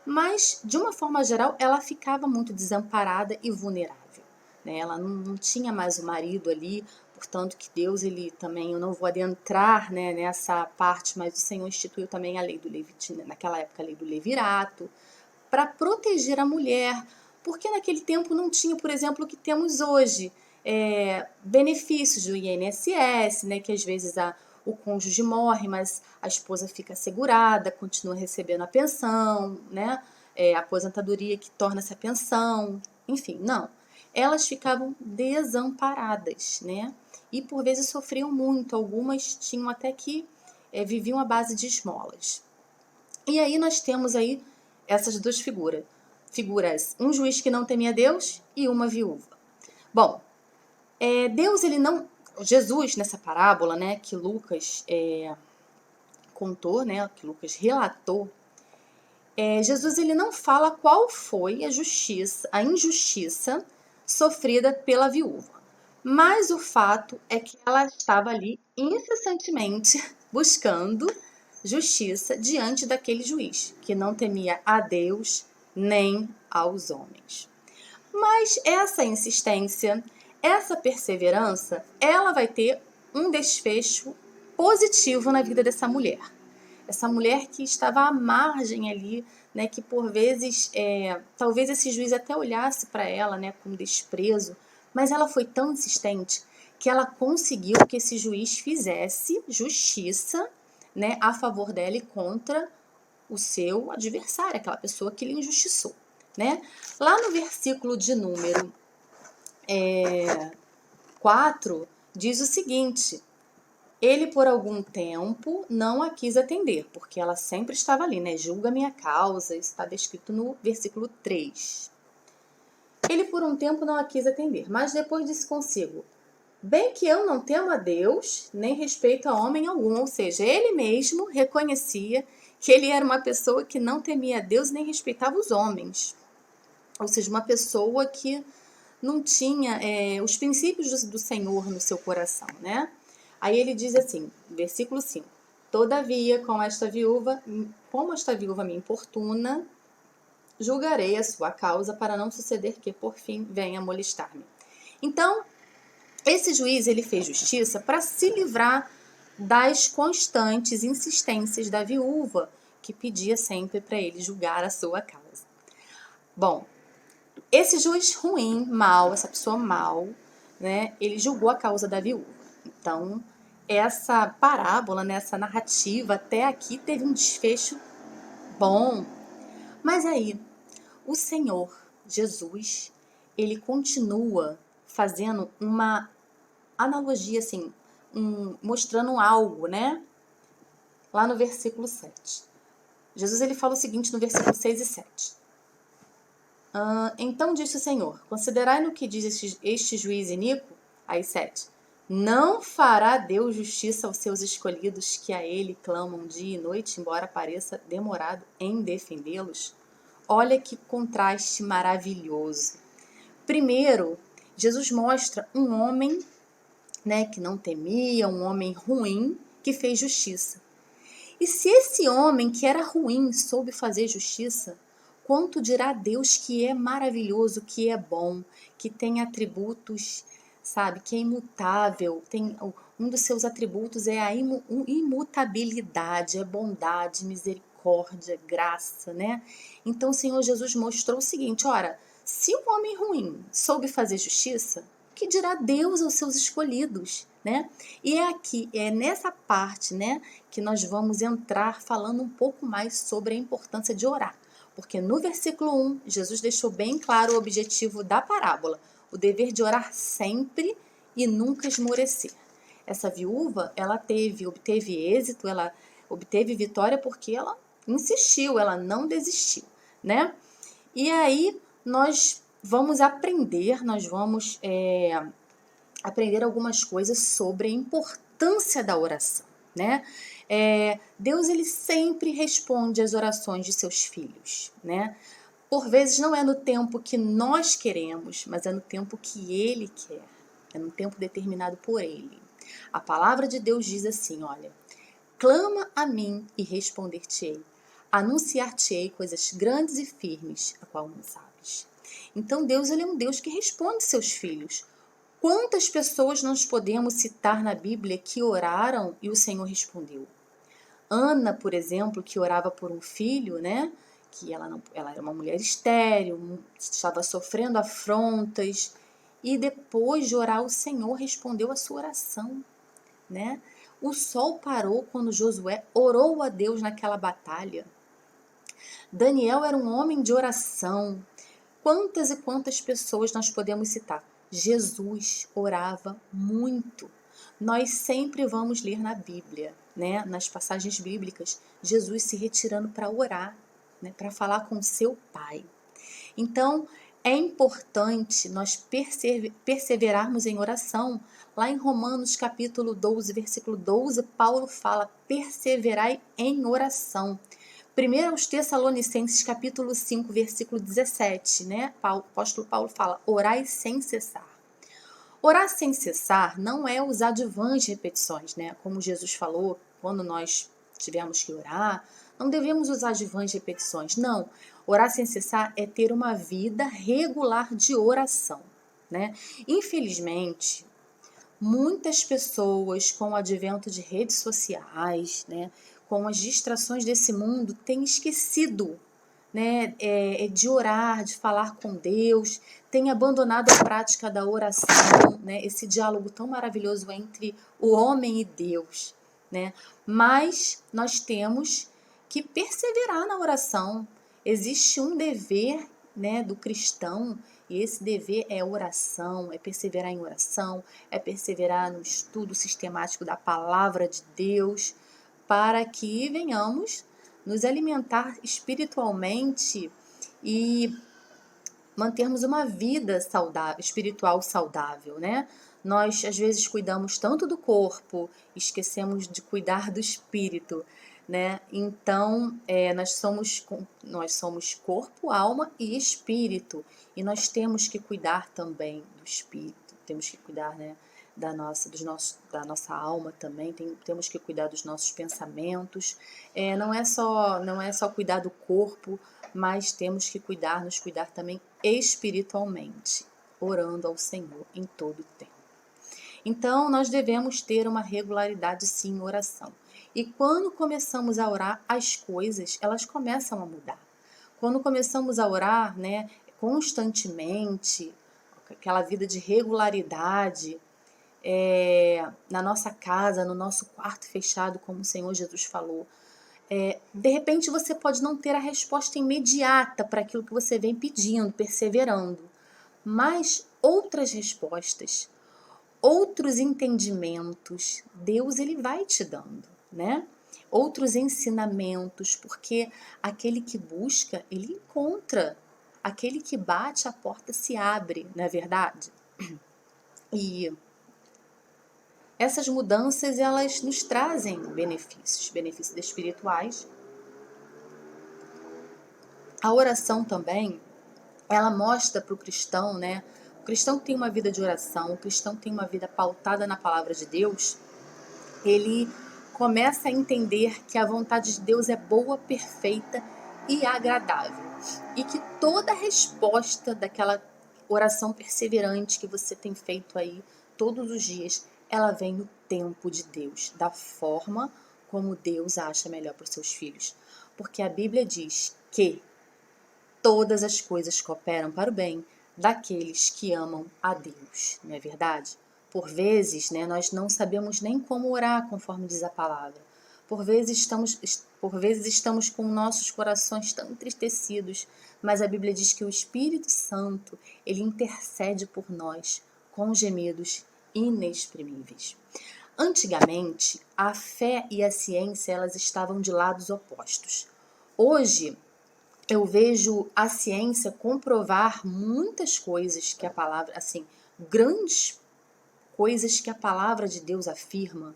Mas, de uma forma geral, ela ficava muito desamparada e vulnerável, né? Ela não tinha mais o marido ali, portanto que Deus, ele também, eu não vou adentrar, né, nessa parte, mas o Senhor instituiu também a lei do Levirato, naquela época a lei do Levirato, para proteger a mulher, porque naquele tempo não tinha, por exemplo, o que temos hoje, benefícios do INSS, né, que às vezes o cônjuge morre, mas a esposa fica assegurada, continua recebendo a pensão, né, a aposentadoria que torna essa pensão, enfim, não. Elas ficavam desamparadas, né, e por vezes sofriam muito, algumas tinham até que viviam à base de esmolas. E aí nós temos aí essas duas figuras, um juiz que não temia Deus e uma viúva. Bom, Deus, ele não... Jesus, nessa parábola, né, que Lucas contou, né, que Lucas relatou, Jesus, ele não fala qual foi a injustiça sofrida pela viúva. Mas o fato é que ela estava ali incessantemente buscando justiça diante daquele juiz, que não temia a Deus nem aos homens. Mas essa insistência, essa perseverança, ela vai ter um desfecho positivo na vida dessa mulher. Essa mulher que estava à margem ali, né, que por vezes, talvez esse juiz até olhasse para ela, né, com desprezo, mas ela foi tão insistente que ela conseguiu que esse juiz fizesse justiça, né, a favor dela e contra o seu adversário, aquela pessoa que lhe injustiçou, né? Lá no versículo de número 4, diz o seguinte: ele por algum tempo não a quis atender, porque ela sempre estava ali, né? Julga minha causa, isso está descrito no versículo 3. Ele por um tempo não a quis atender, mas depois disse consigo: bem que eu não temo a Deus, nem respeito a homem algum. Ou seja, ele mesmo reconhecia que ele era uma pessoa que não temia a Deus nem respeitava os homens. Ou seja, uma pessoa que não tinha os princípios do Senhor no seu coração, né? Aí ele diz assim, versículo 5: todavia, como esta viúva me importuna, julgarei a sua causa, para não suceder que, por fim, venha molestar-me. Então, esse juiz, ele fez justiça para se livrar das constantes insistências da viúva, que pedia sempre para ele julgar a sua causa. Bom, esse juiz ruim, mau, essa pessoa mau, né, ele julgou a causa da viúva. Então, essa parábola, né, essa narrativa até aqui teve um desfecho bom. Mas aí, o Senhor Jesus, ele continua fazendo uma analogia, assim, mostrando algo, né? Lá no versículo 7. Jesus, ele fala o seguinte no versículo 6 e 7. Então disse o Senhor: considerai no que diz este juiz iníquo. Aí 7. Não fará Deus justiça aos seus escolhidos, que a ele clamam dia e noite, embora pareça demorado em defendê-los? Olha que contraste maravilhoso. Primeiro, Jesus mostra um homem, né, que não temia, um homem ruim, que fez justiça. E se esse homem que era ruim soube fazer justiça, quanto dirá Deus que é maravilhoso, que é bom, que tem atributos, sabe, que é imutável, um dos seus atributos é a imutabilidade, é bondade, misericórdia, graça, né? Então o Senhor Jesus mostrou o seguinte: ora, se um homem ruim soube fazer justiça, que dirá Deus aos seus escolhidos, né? E é nessa parte, né, que nós vamos entrar falando um pouco mais sobre a importância de orar. Porque no versículo 1, Jesus deixou bem claro o objetivo da parábola: o dever de orar sempre e nunca esmorecer. Essa viúva, ela obteve êxito, ela obteve vitória porque ela insistiu, ela não desistiu, né? E aí nós vamos aprender algumas coisas sobre a importância da oração, né? Deus, ele sempre responde às orações de seus filhos, né? Por vezes não é no tempo que nós queremos, mas é no tempo que ele quer, é no tempo determinado por ele. A palavra de Deus diz assim, olha: clama a mim e responder-te-ei, anunciar-te-ei coisas grandes e firmes, a qual não sabes. Então Deus, ele é um Deus que responde seus filhos. Quantas pessoas nós podemos citar na Bíblia que oraram e o Senhor respondeu? Ana, por exemplo, que orava por um filho, né? Que ela era uma mulher estéril, estava sofrendo afrontas, e depois de orar, o Senhor respondeu a sua oração, né? O sol parou quando Josué orou a Deus naquela batalha. Daniel era um homem de oração. Quantas e quantas pessoas nós podemos citar? Jesus orava muito. Nós sempre vamos ler na Bíblia, né, nas passagens bíblicas, Jesus se retirando para orar, né, para falar com seu Pai. Então, é importante nós perseverarmos em oração. Lá em Romanos capítulo 12, versículo 12, Paulo fala: perseverai em oração. 1 aos Tessalonicenses capítulo 5, versículo 17, né? O apóstolo Paulo fala: orai sem cessar. Orar sem cessar não é usar de vãs repetições, né? Como Jesus falou, quando nós tivermos que orar, não devemos usar de vãs repetições. Não, orar sem cessar é ter uma vida regular de oração, né? Infelizmente, muitas pessoas, com o advento de redes sociais, né, com as distrações desse mundo, têm esquecido, né, de orar, de falar com Deus, têm abandonado a prática da oração, né, esse diálogo tão maravilhoso entre o homem e Deus, né? Mas nós temos que perseverar na oração. Existe um dever, né, do cristão, e esse dever é oração, é perseverar em oração, é perseverar no estudo sistemático da palavra de Deus, para que venhamos nos alimentar espiritualmente e mantermos uma vida saudável, espiritual saudável, né? Nós, às vezes, cuidamos tanto do corpo, esquecemos de cuidar do espírito, né? Então, nós somos corpo, alma e espírito. E nós temos que cuidar também do espírito. Temos que cuidar, né, da nossa alma também. Temos que cuidar dos nossos pensamentos. Não é só cuidar do corpo, mas temos que nos cuidar também espiritualmente, orando ao Senhor em todo o tempo. Então, nós devemos ter uma regularidade, sim, em oração. E quando começamos a orar, as coisas, elas começam a mudar. Quando começamos a orar, né, constantemente, aquela vida de regularidade, na nossa casa, no nosso quarto fechado, como o Senhor Jesus falou, de repente você pode não ter a resposta imediata para aquilo que você vem pedindo, perseverando, mas outras respostas, outros entendimentos, Deus ele vai te dando, né? Outros ensinamentos, porque aquele que busca, ele encontra. Aquele que bate, a porta se abre, não é verdade? E essas mudanças, elas nos trazem benefícios espirituais. A oração também, ela mostra para o cristão, né? O cristão que tem uma vida de oração, o cristão que tem uma vida pautada na palavra de Deus, ele começa a entender que a vontade de Deus é boa, perfeita e agradável. E que toda resposta daquela oração perseverante que você tem feito aí todos os dias, ela vem no tempo de Deus, da forma como Deus acha melhor para os seus filhos. Porque a Bíblia diz que todas as coisas cooperam para o bem daqueles que amam a Deus, não é verdade? Por vezes, né, nós não sabemos nem como orar, conforme diz a palavra. Por vezes estamos com nossos corações tão entristecidos, mas a Bíblia diz que o Espírito Santo, ele intercede por nós com gemidos inexprimíveis. Antigamente, a fé e a ciência, elas estavam de lados opostos. Hoje, eu vejo a ciência comprovar muitas coisas que a palavra, grandes coisas que a palavra de Deus afirma.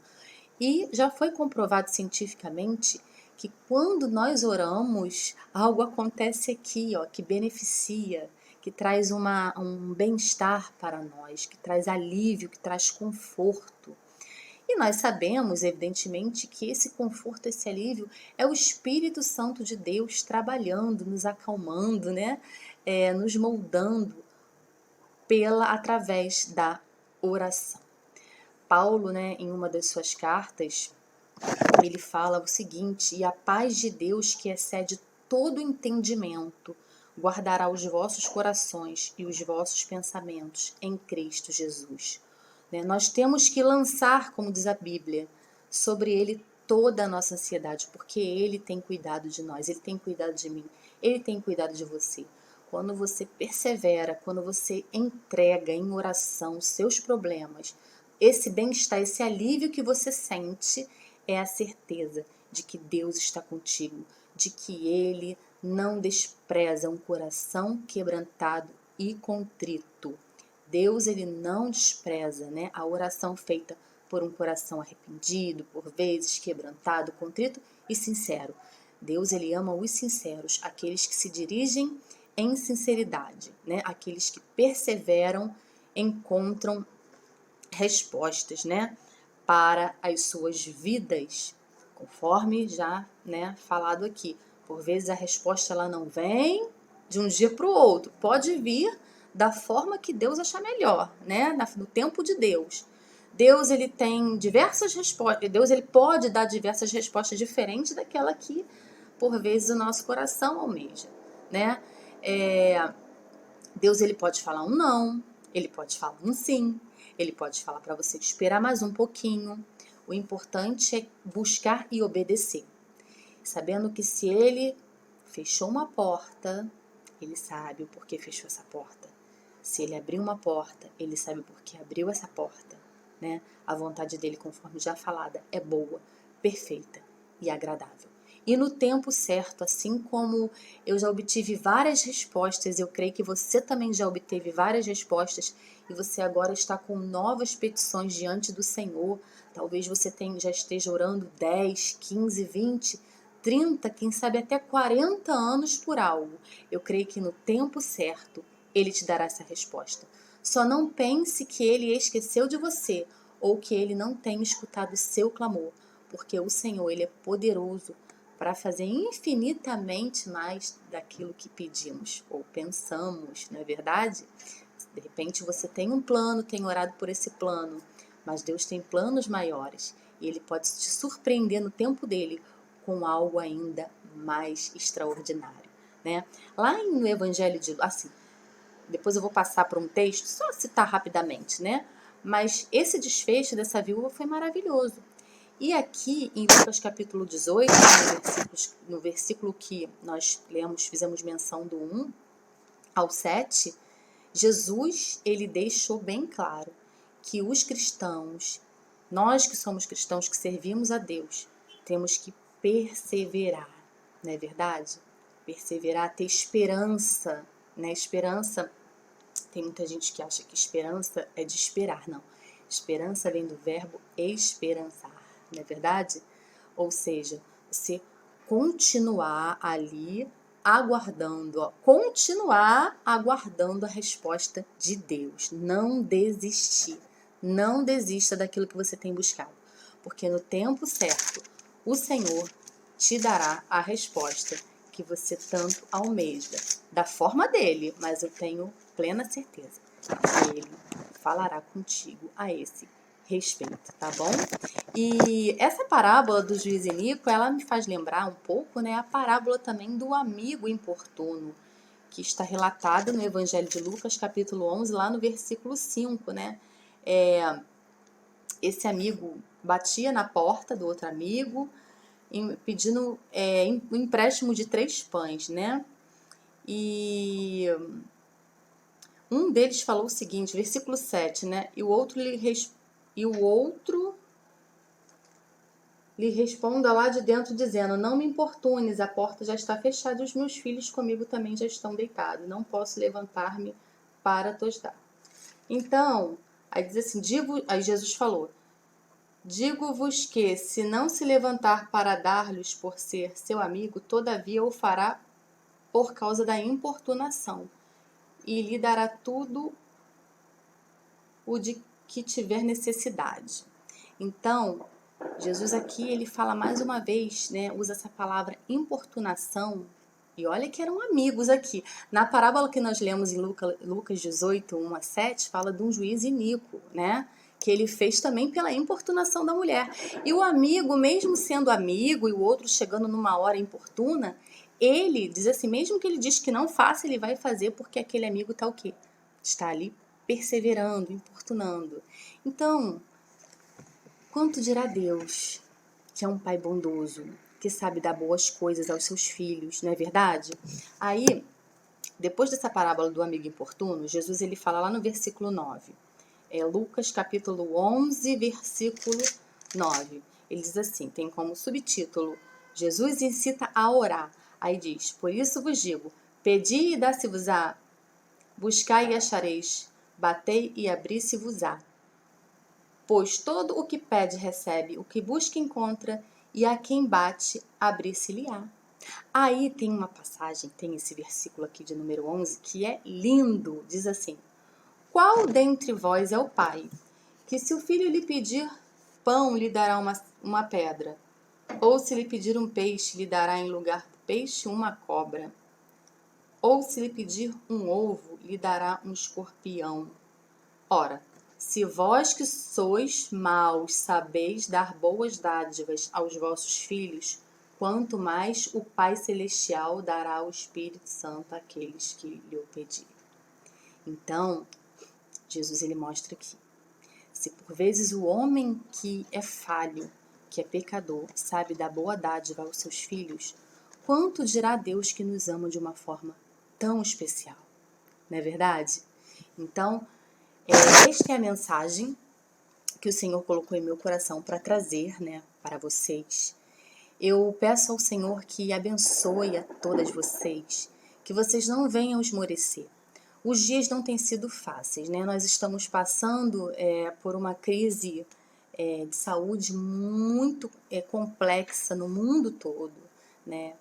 E já foi comprovado cientificamente que quando nós oramos, algo acontece aqui, que beneficia, que traz um bem-estar para nós, que traz alívio, que traz conforto. E nós sabemos, evidentemente, que esse conforto, esse alívio é o Espírito Santo de Deus trabalhando, nos acalmando, né? Nos moldando através da oração. Paulo, né, em uma das suas cartas, ele fala o seguinte: e a paz de Deus, que excede todo entendimento, guardará os vossos corações e os vossos pensamentos em Cristo Jesus. Nós temos que lançar, como diz a Bíblia, sobre ele toda a nossa ansiedade, porque ele tem cuidado de nós, ele tem cuidado de mim, ele tem cuidado de você. Quando você persevera, quando você entrega em oração os seus problemas, esse bem-estar, esse alívio que você sente é a certeza de que Deus está contigo, de que Ele não despreza um coração quebrantado e contrito. Deus, Ele não despreza, né, a oração feita por um coração arrependido, por vezes quebrantado, contrito e sincero. Deus, Ele ama os sinceros, aqueles que se dirigem em sinceridade, né, aqueles que perseveram, encontram respostas, né, para as suas vidas. Conforme já, né, falado aqui. Por vezes a resposta ela não vem de um dia para o outro. Pode vir da forma que Deus achar melhor, né? No tempo de Deus. Deus ele tem diversas respostas. Deus ele pode dar diversas respostas diferentes daquela que por vezes o nosso coração almeja, né? Deus ele pode falar um não, ele pode falar um sim, ele pode falar para você esperar mais um pouquinho. O importante é buscar e obedecer, sabendo que se ele fechou uma porta, ele sabe o porquê fechou essa porta. Se ele abriu uma porta, ele sabe o porquê abriu essa porta, né? A vontade dele, conforme já falada, é boa, perfeita e agradável. E no tempo certo, assim como eu já obtive várias respostas, eu creio que você também já obteve várias respostas e você agora está com novas petições diante do Senhor. Talvez você já esteja orando 10, 15, 20, 30, quem sabe até 40 anos por algo. Eu creio que no tempo certo ele te dará essa resposta. Só não pense que ele esqueceu de você ou que ele não tem escutado o seu clamor, porque o Senhor ele é poderoso para fazer infinitamente mais daquilo que pedimos ou pensamos, não é verdade? De repente você tem um plano, tem orado por esse plano, mas Deus tem planos maiores e Ele pode te surpreender no tempo dele com algo ainda mais extraordinário, né? Lá no Evangelho de Lucas, assim, depois eu vou passar para um texto, só citar rapidamente, né? Mas esse desfecho dessa viúva foi maravilhoso. E aqui em Lucas capítulo 18, no versículo que nós lemos, fizemos menção do 1 ao 7, Jesus ele deixou bem claro que os cristãos, nós que somos cristãos, que servimos a Deus, temos que perseverar, não é verdade? Perseverar, ter esperança, né? Esperança, tem muita gente que acha que esperança é de esperar, não. Esperança vem do verbo esperançar, não é verdade? Ou seja, você continuar ali aguardando, continuar aguardando a resposta de Deus. Não desistir. Não desista daquilo que você tem buscado. Porque no tempo certo, o Senhor te dará a resposta que você tanto almeja. Da forma dele, mas eu tenho plena certeza que ele falará contigo a esse respeito, tá bom? E essa parábola do juiz Inico, ela me faz lembrar um pouco, né, a parábola também do amigo importuno, que está relatada no Evangelho de Lucas, capítulo 11, lá no versículo 5, né? Esse amigo batia na porta do outro amigo, pedindo um empréstimo de 3 pães, né? E um deles falou o seguinte, versículo 7, né? E o outro lhe responda lá de dentro, dizendo: não me importunes, a porta já está fechada e os meus filhos comigo também já estão deitados. Não posso levantar-me para tostar. Então, aí diz assim, aí Jesus falou: digo-vos que, se não se levantar para dar-lhes por ser seu amigo, todavia o fará por causa da importunação, e lhe dará tudo o de que tiver necessidade. Então, Jesus aqui, ele fala mais uma vez, né, usa essa palavra importunação, e olha que eram amigos aqui. Na parábola que nós lemos em Lucas 18, 1 a 7, fala de um juiz iníquo, né, que ele fez também pela importunação da mulher. E o amigo, mesmo sendo amigo, e o outro chegando numa hora importuna, ele diz assim, mesmo que ele diz que não faça, ele vai fazer porque aquele amigo está o quê? Está ali perseverando, importunando. Então, quanto dirá Deus, que é um pai bondoso, que sabe dar boas coisas aos seus filhos, não é verdade? Aí, depois dessa parábola do amigo importuno, Jesus ele fala lá no versículo 9. Lucas capítulo 11, versículo 9. Ele diz assim, tem como subtítulo, Jesus incita a orar. Aí diz, por isso vos digo, pedi e dá-se-vos-á, buscai e achareis, batei e abri-se-vos-á. Pois todo o que pede recebe, o que busca encontra, e a quem bate, abrir-se-lhe-á. Aí tem uma passagem, tem esse versículo aqui de número 11, que é lindo, diz assim, qual dentre vós é o pai, que se o filho lhe pedir pão, lhe dará uma pedra? Ou se lhe pedir um peixe, lhe dará em lugar do peixe uma cobra. Ou se lhe pedir um ovo, lhe dará um escorpião. Ora, se vós que sois maus sabeis dar boas dádivas aos vossos filhos, quanto mais o Pai Celestial dará o Espírito Santo àqueles que lhe o pedirem. Então, Jesus ele mostra aqui, se por vezes o homem que é falho, que é pecador, sabe dar boa dádiva aos seus filhos, quanto dirá Deus que nos ama de uma forma tão especial, não é verdade? Então, esta é a mensagem que o Senhor colocou em meu coração para trazer, né, para vocês. Eu peço ao Senhor que abençoe a todas vocês, que vocês não venham esmorecer. Os dias não têm sido fáceis, né? Nós estamos passando por uma crise de saúde muito complexa no mundo todo, né?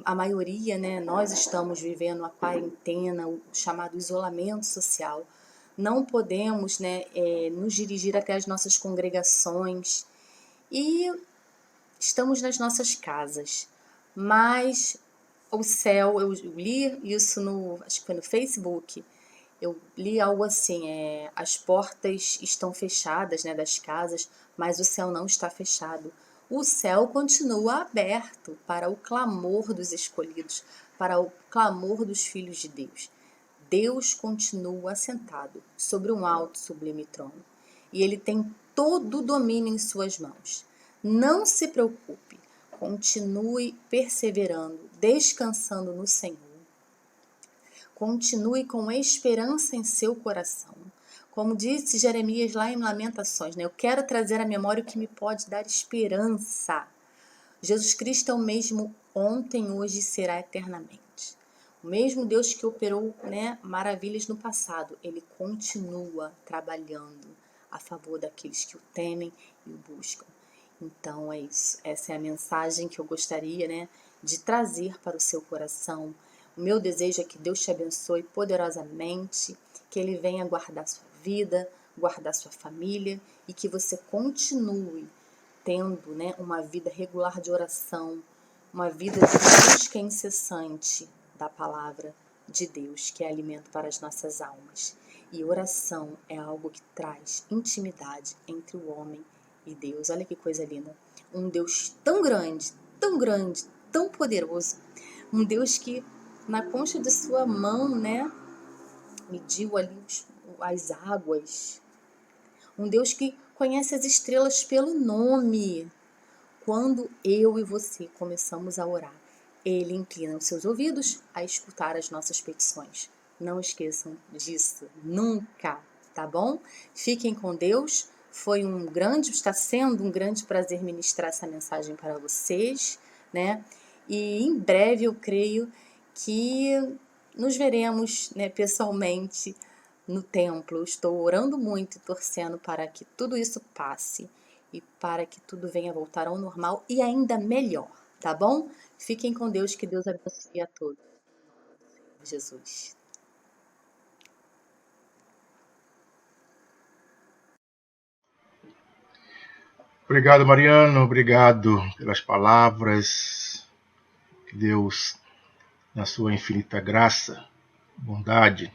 A maioria, né, nós estamos vivendo a quarentena, o chamado isolamento social. Não podemos, né, nos dirigir até as nossas congregações e estamos nas nossas casas. Mas o céu, eu li isso acho que foi no Facebook, eu li algo assim, as portas estão fechadas, né, das casas, mas o céu não está fechado. O céu continua aberto para o clamor dos escolhidos, para o clamor dos filhos de Deus. Deus continua assentado sobre um alto e sublime trono. E Ele tem todo o domínio em suas mãos. Não se preocupe, continue perseverando, descansando no Senhor. Continue com esperança em seu coração. Como disse Jeremias lá em Lamentações, né? Eu quero trazer à memória o que me pode dar esperança. Jesus Cristo é o mesmo ontem, hoje e será eternamente. O mesmo Deus que operou, né, maravilhas no passado, Ele continua trabalhando a favor daqueles que o temem e o buscam. Então é isso. Essa é a mensagem que eu gostaria, né, de trazer para o seu coração. O meu desejo é que Deus te abençoe poderosamente, que Ele venha guardar sua vida, guardar sua família e que você continue tendo, né, uma vida regular de oração, uma vida de busca incessante da palavra de Deus, que é alimento para as nossas almas. E oração é algo que traz intimidade entre o homem e Deus. Olha que coisa linda. Um Deus tão grande, tão poderoso. Um Deus que na concha de sua mão, né, mediu ali as águas. Um Deus que conhece as estrelas pelo nome. Quando eu e você começamos a orar, Ele inclina os seus ouvidos a escutar as nossas petições. Não esqueçam disso, nunca, tá bom? Fiquem com Deus. Está sendo um grande prazer ministrar essa mensagem para vocês, né? E em breve eu creio que nos veremos, né, pessoalmente no templo. Estou orando muito e torcendo para que tudo isso passe e para que tudo venha voltar ao normal e ainda melhor, tá bom? Fiquem com Deus, que Deus abençoe a todos. Jesus. Obrigado, Mariano. Obrigado pelas palavras. Que Deus, na sua infinita graça, bondade,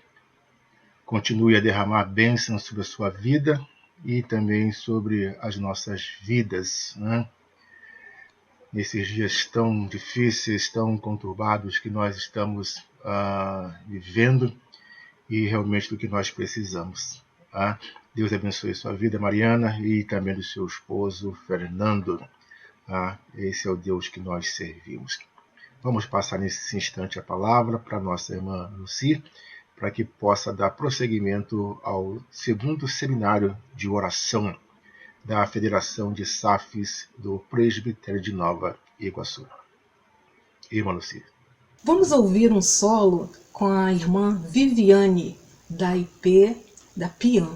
continue a derramar bênçãos sobre a sua vida e também sobre as nossas vidas, né? Nesses dias tão difíceis, tão conturbados que nós estamos vivendo e realmente do que nós precisamos. Tá? Deus abençoe sua vida, Mariana, e também do seu esposo, Fernando. Tá? Esse é o Deus que nós servimos. Vamos passar nesse instante a palavra para nossa irmã Lucy, para que possa dar prosseguimento ao segundo seminário de oração da Federação de SAFs do Presbitério de Nova Iguaçu. Irmã Lucy. Vamos ouvir um solo com a irmã Viviane, da IP da Pian.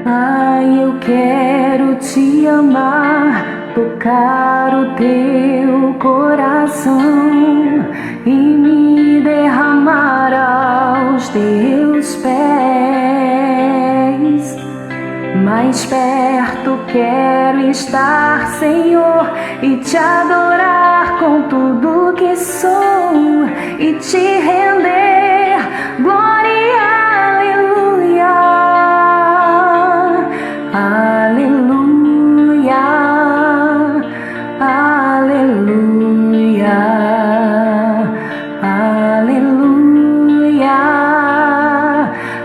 Ai, eu quero te amar, tocar o teu coração e me derramar aos teus pés. Mais perto quero estar, Senhor, e te adorar com tudo que sou e te render glória, aleluia, aleluia, aleluia, aleluia,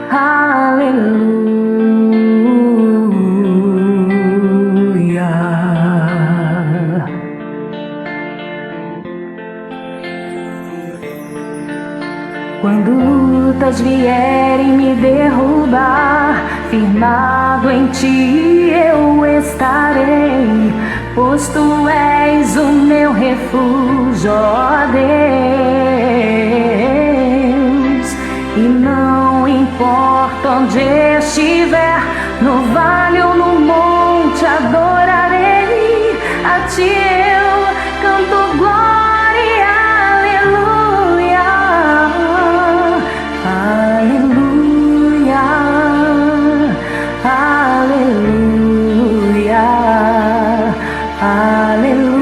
aleluia. Quando lutas vierem me derrubar, firmado em ti eu estarei, pois tu és o meu refúgio, ó Deus. E não importa onde estiver, no vale ou no monte, adorarei a ti, eu canto glória, aleluia, aleluia, aleluia, aleluia,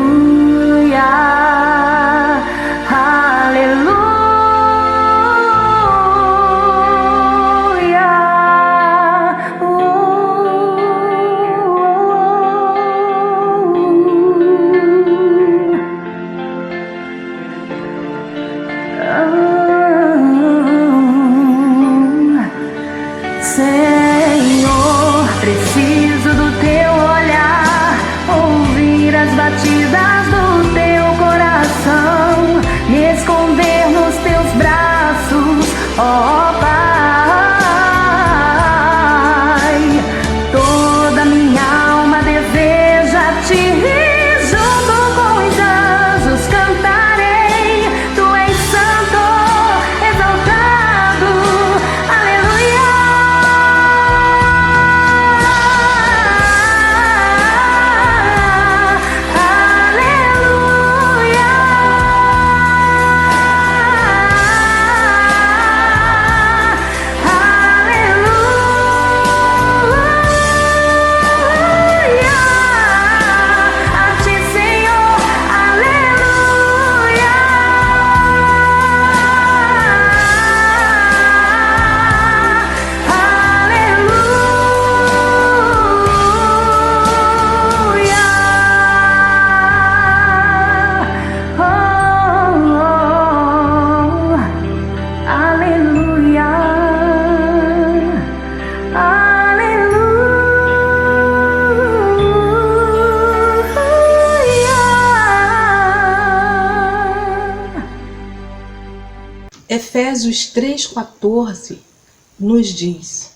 Senhor, preciso do teu olhar, ouvir as batidas do teu coração, me esconder nos teus braços, ó Pai. Toda minha alma deseja te ir, junto com os anjos cantarei, tu és santo, exaltado, aleluia. Efésios 3,14 nos diz: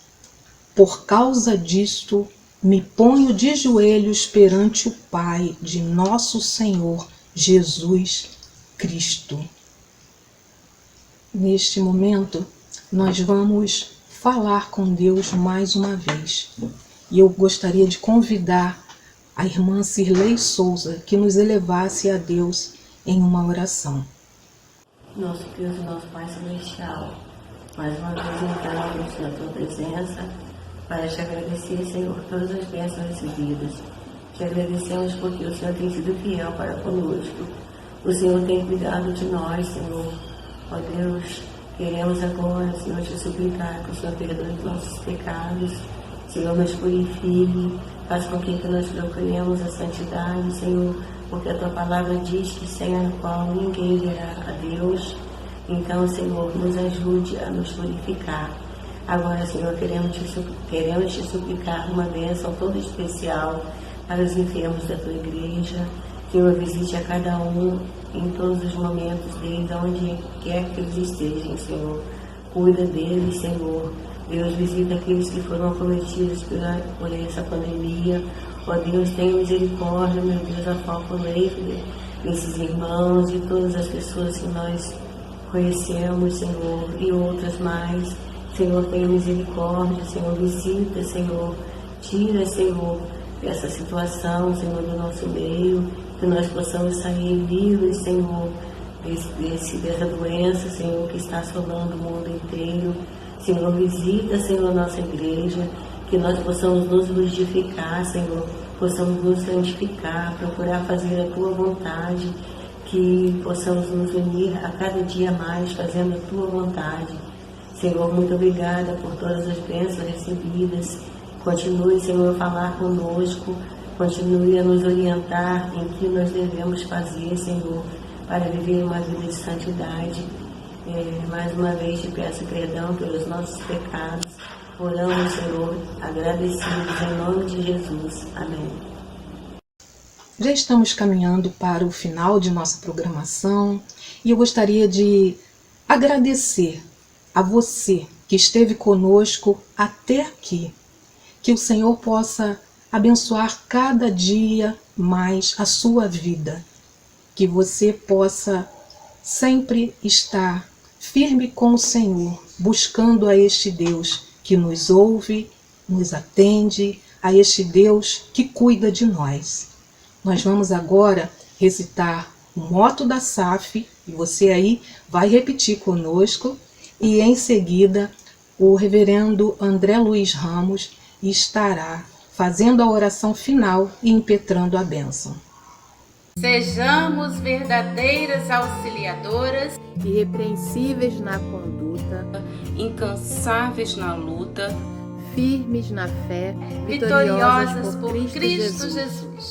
por causa disto me ponho de joelhos perante o Pai de nosso Senhor Jesus Cristo. Neste momento, nós vamos falar com Deus mais uma vez. E eu gostaria de convidar a irmã Cirlei Souza que nos elevasse a Deus em uma oração. Nosso Deus e nosso Pai Celestial, mais uma vez entramos na Tua presença para te agradecer, Senhor, por todas as bênçãos recebidas. Te agradecemos porque o Senhor tem sido fiel para conosco. O Senhor tem cuidado de nós, Senhor. Ó Deus, queremos agora, Senhor, te suplicar que o Senhor perdoe nossos pecados. Senhor, nos purifique, faz com que nós procuremos a santidade, Senhor, porque a Tua palavra diz que sem a qual ninguém verá a Deus. Então, Senhor, nos ajude a nos purificar. Agora, Senhor, queremos te suplicar uma bênção toda especial para os enfermos da Tua igreja. Senhor, visite a cada um em todos os momentos deles, onde quer que eles estejam, Senhor. Cuida deles, Senhor. Deus, visita aqueles que foram acometidos por essa pandemia. Ó Deus, tenha misericórdia, meu Deus, a falta desses irmãos e todas as pessoas que nós conhecemos, Senhor, e outras mais. Senhor, tenha misericórdia, Senhor, visita, Senhor, tira, Senhor, essa situação, Senhor, do nosso meio, que nós possamos sair livres, Senhor, dessa doença, Senhor, que está assolando o mundo inteiro. Senhor, visita, Senhor, nossa igreja, que nós possamos nos ludificar, Senhor, possamos nos santificar, procurar fazer a Tua vontade, que possamos nos unir a cada dia mais, fazendo a Tua vontade. Senhor, muito obrigada por todas as bênçãos recebidas. Continue, Senhor, a falar conosco, continue a nos orientar em que nós devemos fazer, Senhor, para viver uma vida de santidade. Mais uma vez te peço perdão pelos nossos pecados. Oramos, Senhor, agradecidos em nome de Jesus. Amém. Já estamos caminhando para o final de nossa programação e eu gostaria de agradecer a você que esteve conosco até aqui. Que o Senhor possa abençoar cada dia mais a sua vida. Que você possa sempre estar firme com o Senhor, buscando a este Deus que nos ouve, nos atende, a este Deus que cuida de nós. Nós vamos agora recitar o moto da SAF, e você aí vai repetir conosco, e em seguida o reverendo André Luiz Ramos estará fazendo a oração final e impetrando a bênção. Sejamos verdadeiras auxiliadoras, irrepreensíveis na conduta, incansáveis na luta, firmes na fé, vitoriosas por Cristo Jesus.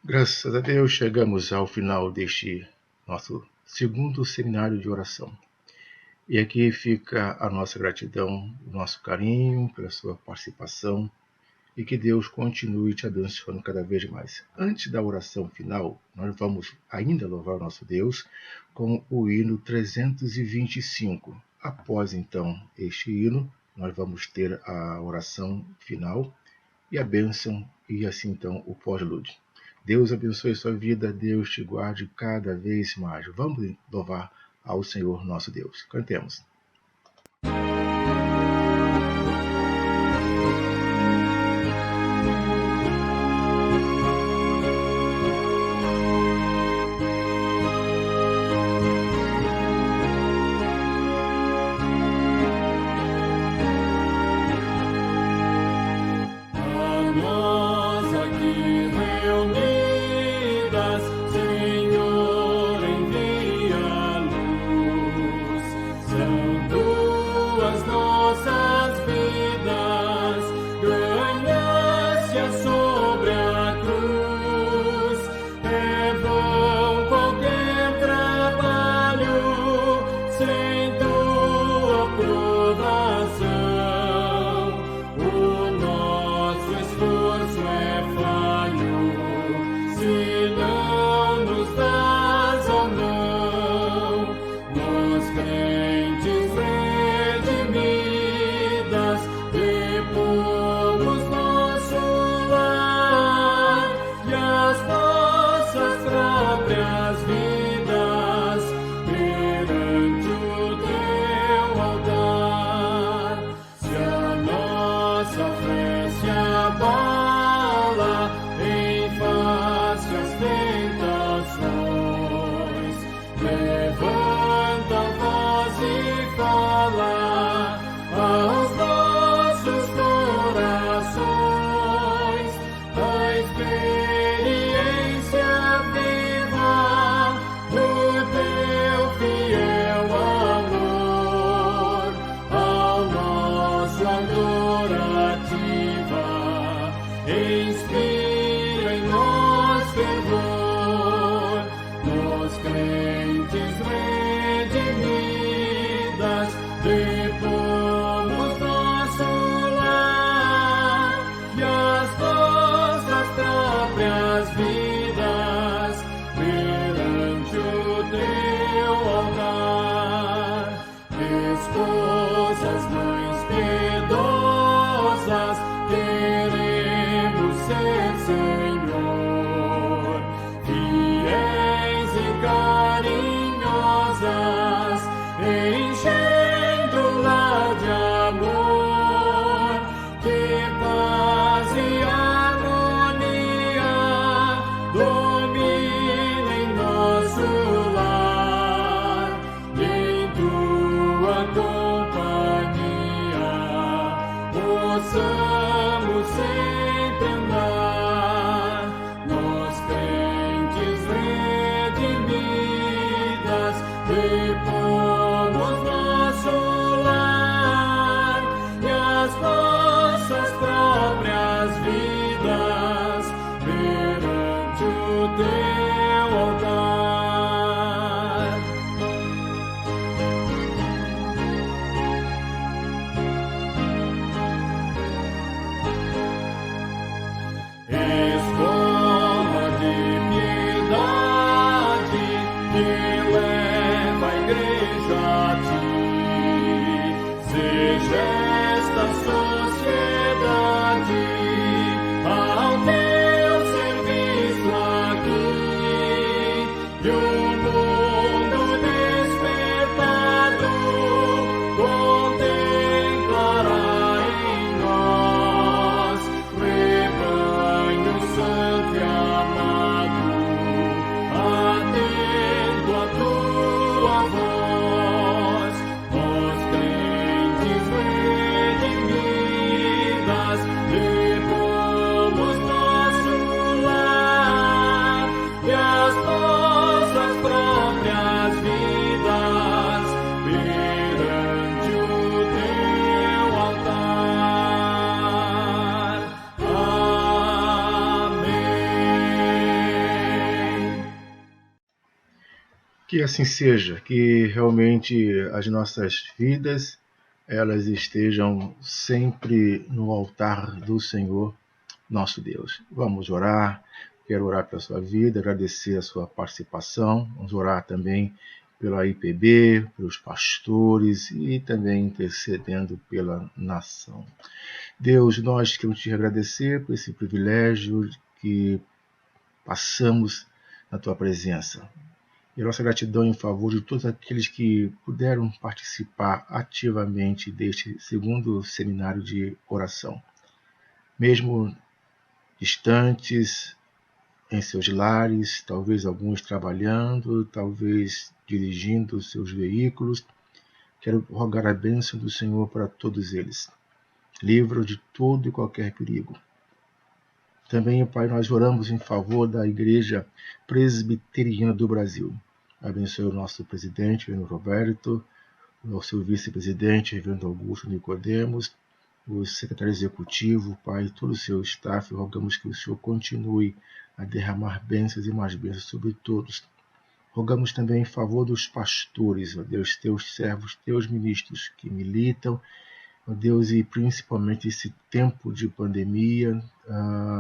Graças a Deus, chegamos ao final deste nosso segundo seminário de oração. E aqui fica a nossa gratidão, o nosso carinho pela sua participação e que Deus continue te abençoando cada vez mais. Antes da oração final, nós vamos ainda louvar o nosso Deus com o hino 325. Após, então, este hino, nós vamos ter a oração final e a bênção e assim, então, o pós-lude. Deus abençoe sua vida, Deus te guarde cada vez mais. Vamos louvar ao Senhor nosso Deus. Cantemos. vamos sempre andar, nós crentes redimidas, repomos nosso lar e as nossas próprias vidas perante o teu altar. Escola de piedade que leva a igreja a ti, seja esta sociedade ao teu serviço aqui, e o mundo despertado contemplará em nós rebanho santo e amado, atento a tua voz, nós crentes redimidas, levamos nosso lar e as nossas próprias vidas perante o teu altar. Amém. Que assim seja, que realmente as nossas vidas elas estejam sempre no altar do Senhor, nosso Deus. Vamos orar. Quero orar pela sua vida, agradecer a sua participação. Vamos orar também pela IPB, pelos pastores e também intercedendo pela nação. Deus, nós queremos te agradecer por esse privilégio que passamos na tua presença. E a nossa gratidão em favor de todos aqueles que puderam participar ativamente deste segundo seminário de oração. Mesmo distantes, em seus lares, talvez alguns trabalhando, talvez dirigindo seus veículos, quero rogar a bênção do Senhor para todos eles. Livra-os de todo e qualquer perigo. Também, Pai, nós oramos em favor da Igreja Presbiteriana do Brasil. Abençoe o nosso presidente, Reverendo Roberto, o nosso vice-presidente, Reverendo Augusto Nicodemos, o secretário executivo, Pai, todo o seu staff. Rogamos que o Senhor continue a derramar bênçãos e mais bênçãos sobre todos. Rogamos também em favor dos pastores, ó Deus, teus servos, teus ministros que militam, ó Deus, e principalmente esse tempo de pandemia,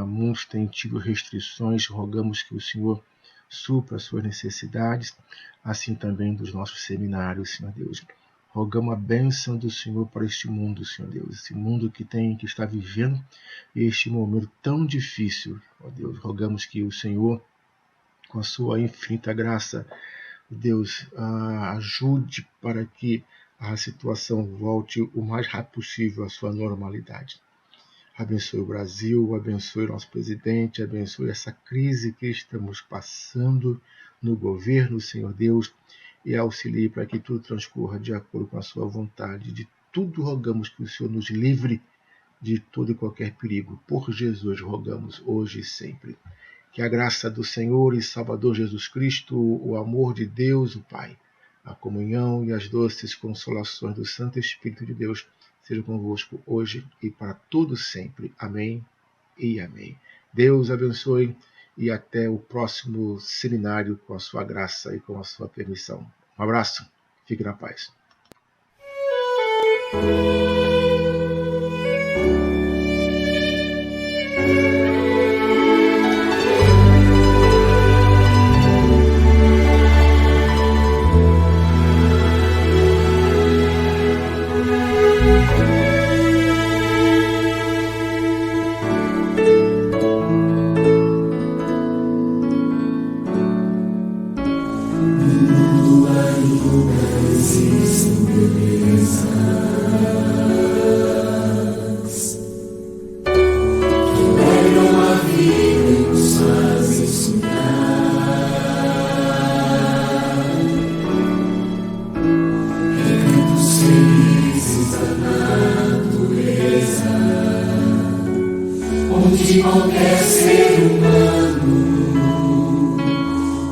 muitos têm tido restrições. Rogamos que o Senhor supra as suas necessidades, assim também dos nossos seminários, Senhor Deus. Rogamos a bênção do Senhor para este mundo, Senhor Deus, esse mundo que está vivendo este momento tão difícil, ó Deus. Rogamos que o Senhor, com a sua infinita graça, Deus, ajude para que a situação volte o mais rápido possível à sua normalidade. Abençoe o Brasil, abençoe o nosso presidente, abençoe essa crise que estamos passando no governo, Senhor Deus, e auxilie para que tudo transcorra de acordo com a sua vontade. De tudo rogamos que o Senhor nos livre de todo e qualquer perigo. Por Jesus rogamos hoje e sempre. Que a graça do Senhor e Salvador Jesus Cristo, o amor de Deus, o Pai, a comunhão e as doces consolações do Santo Espírito de Deus sejam convosco hoje e para todo sempre. Amém e amém. Deus abençoe e até o próximo seminário com a sua graça e com a sua permissão. Um abraço, fique na paz. Existe beleza. onde qualquer ser humano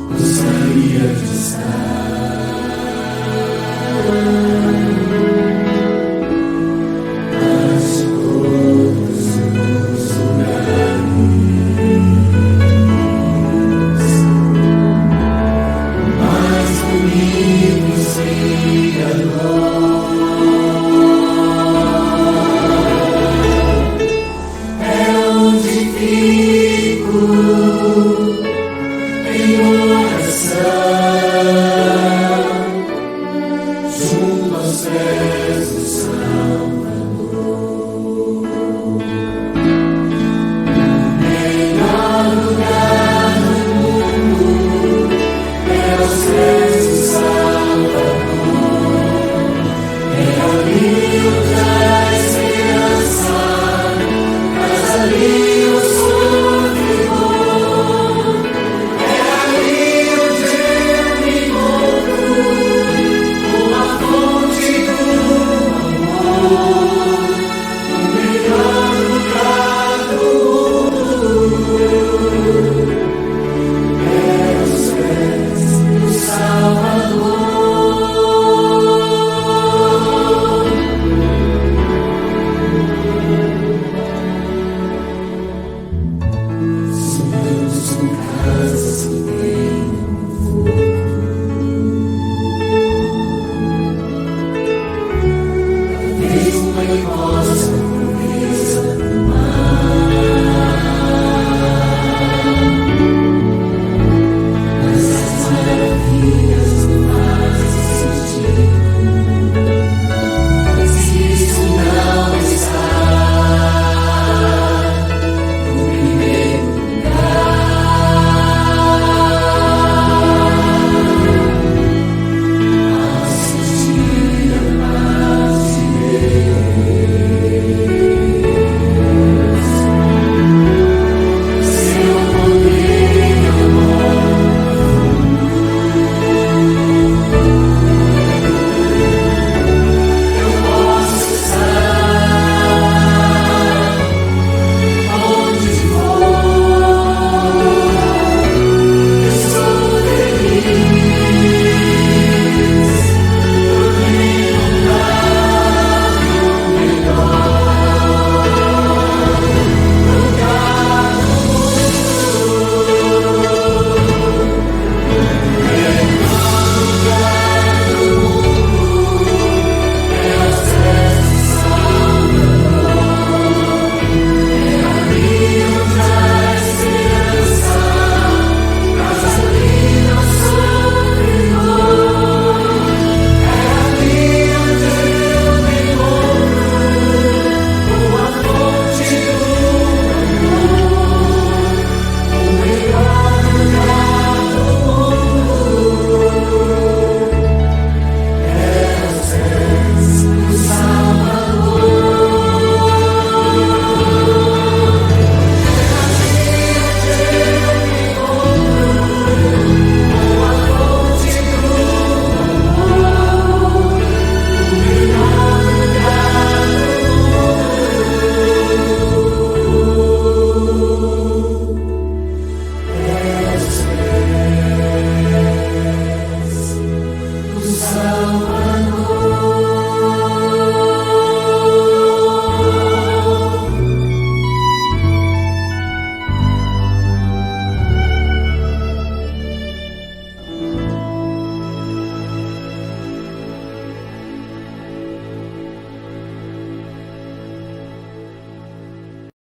gostaria de estar.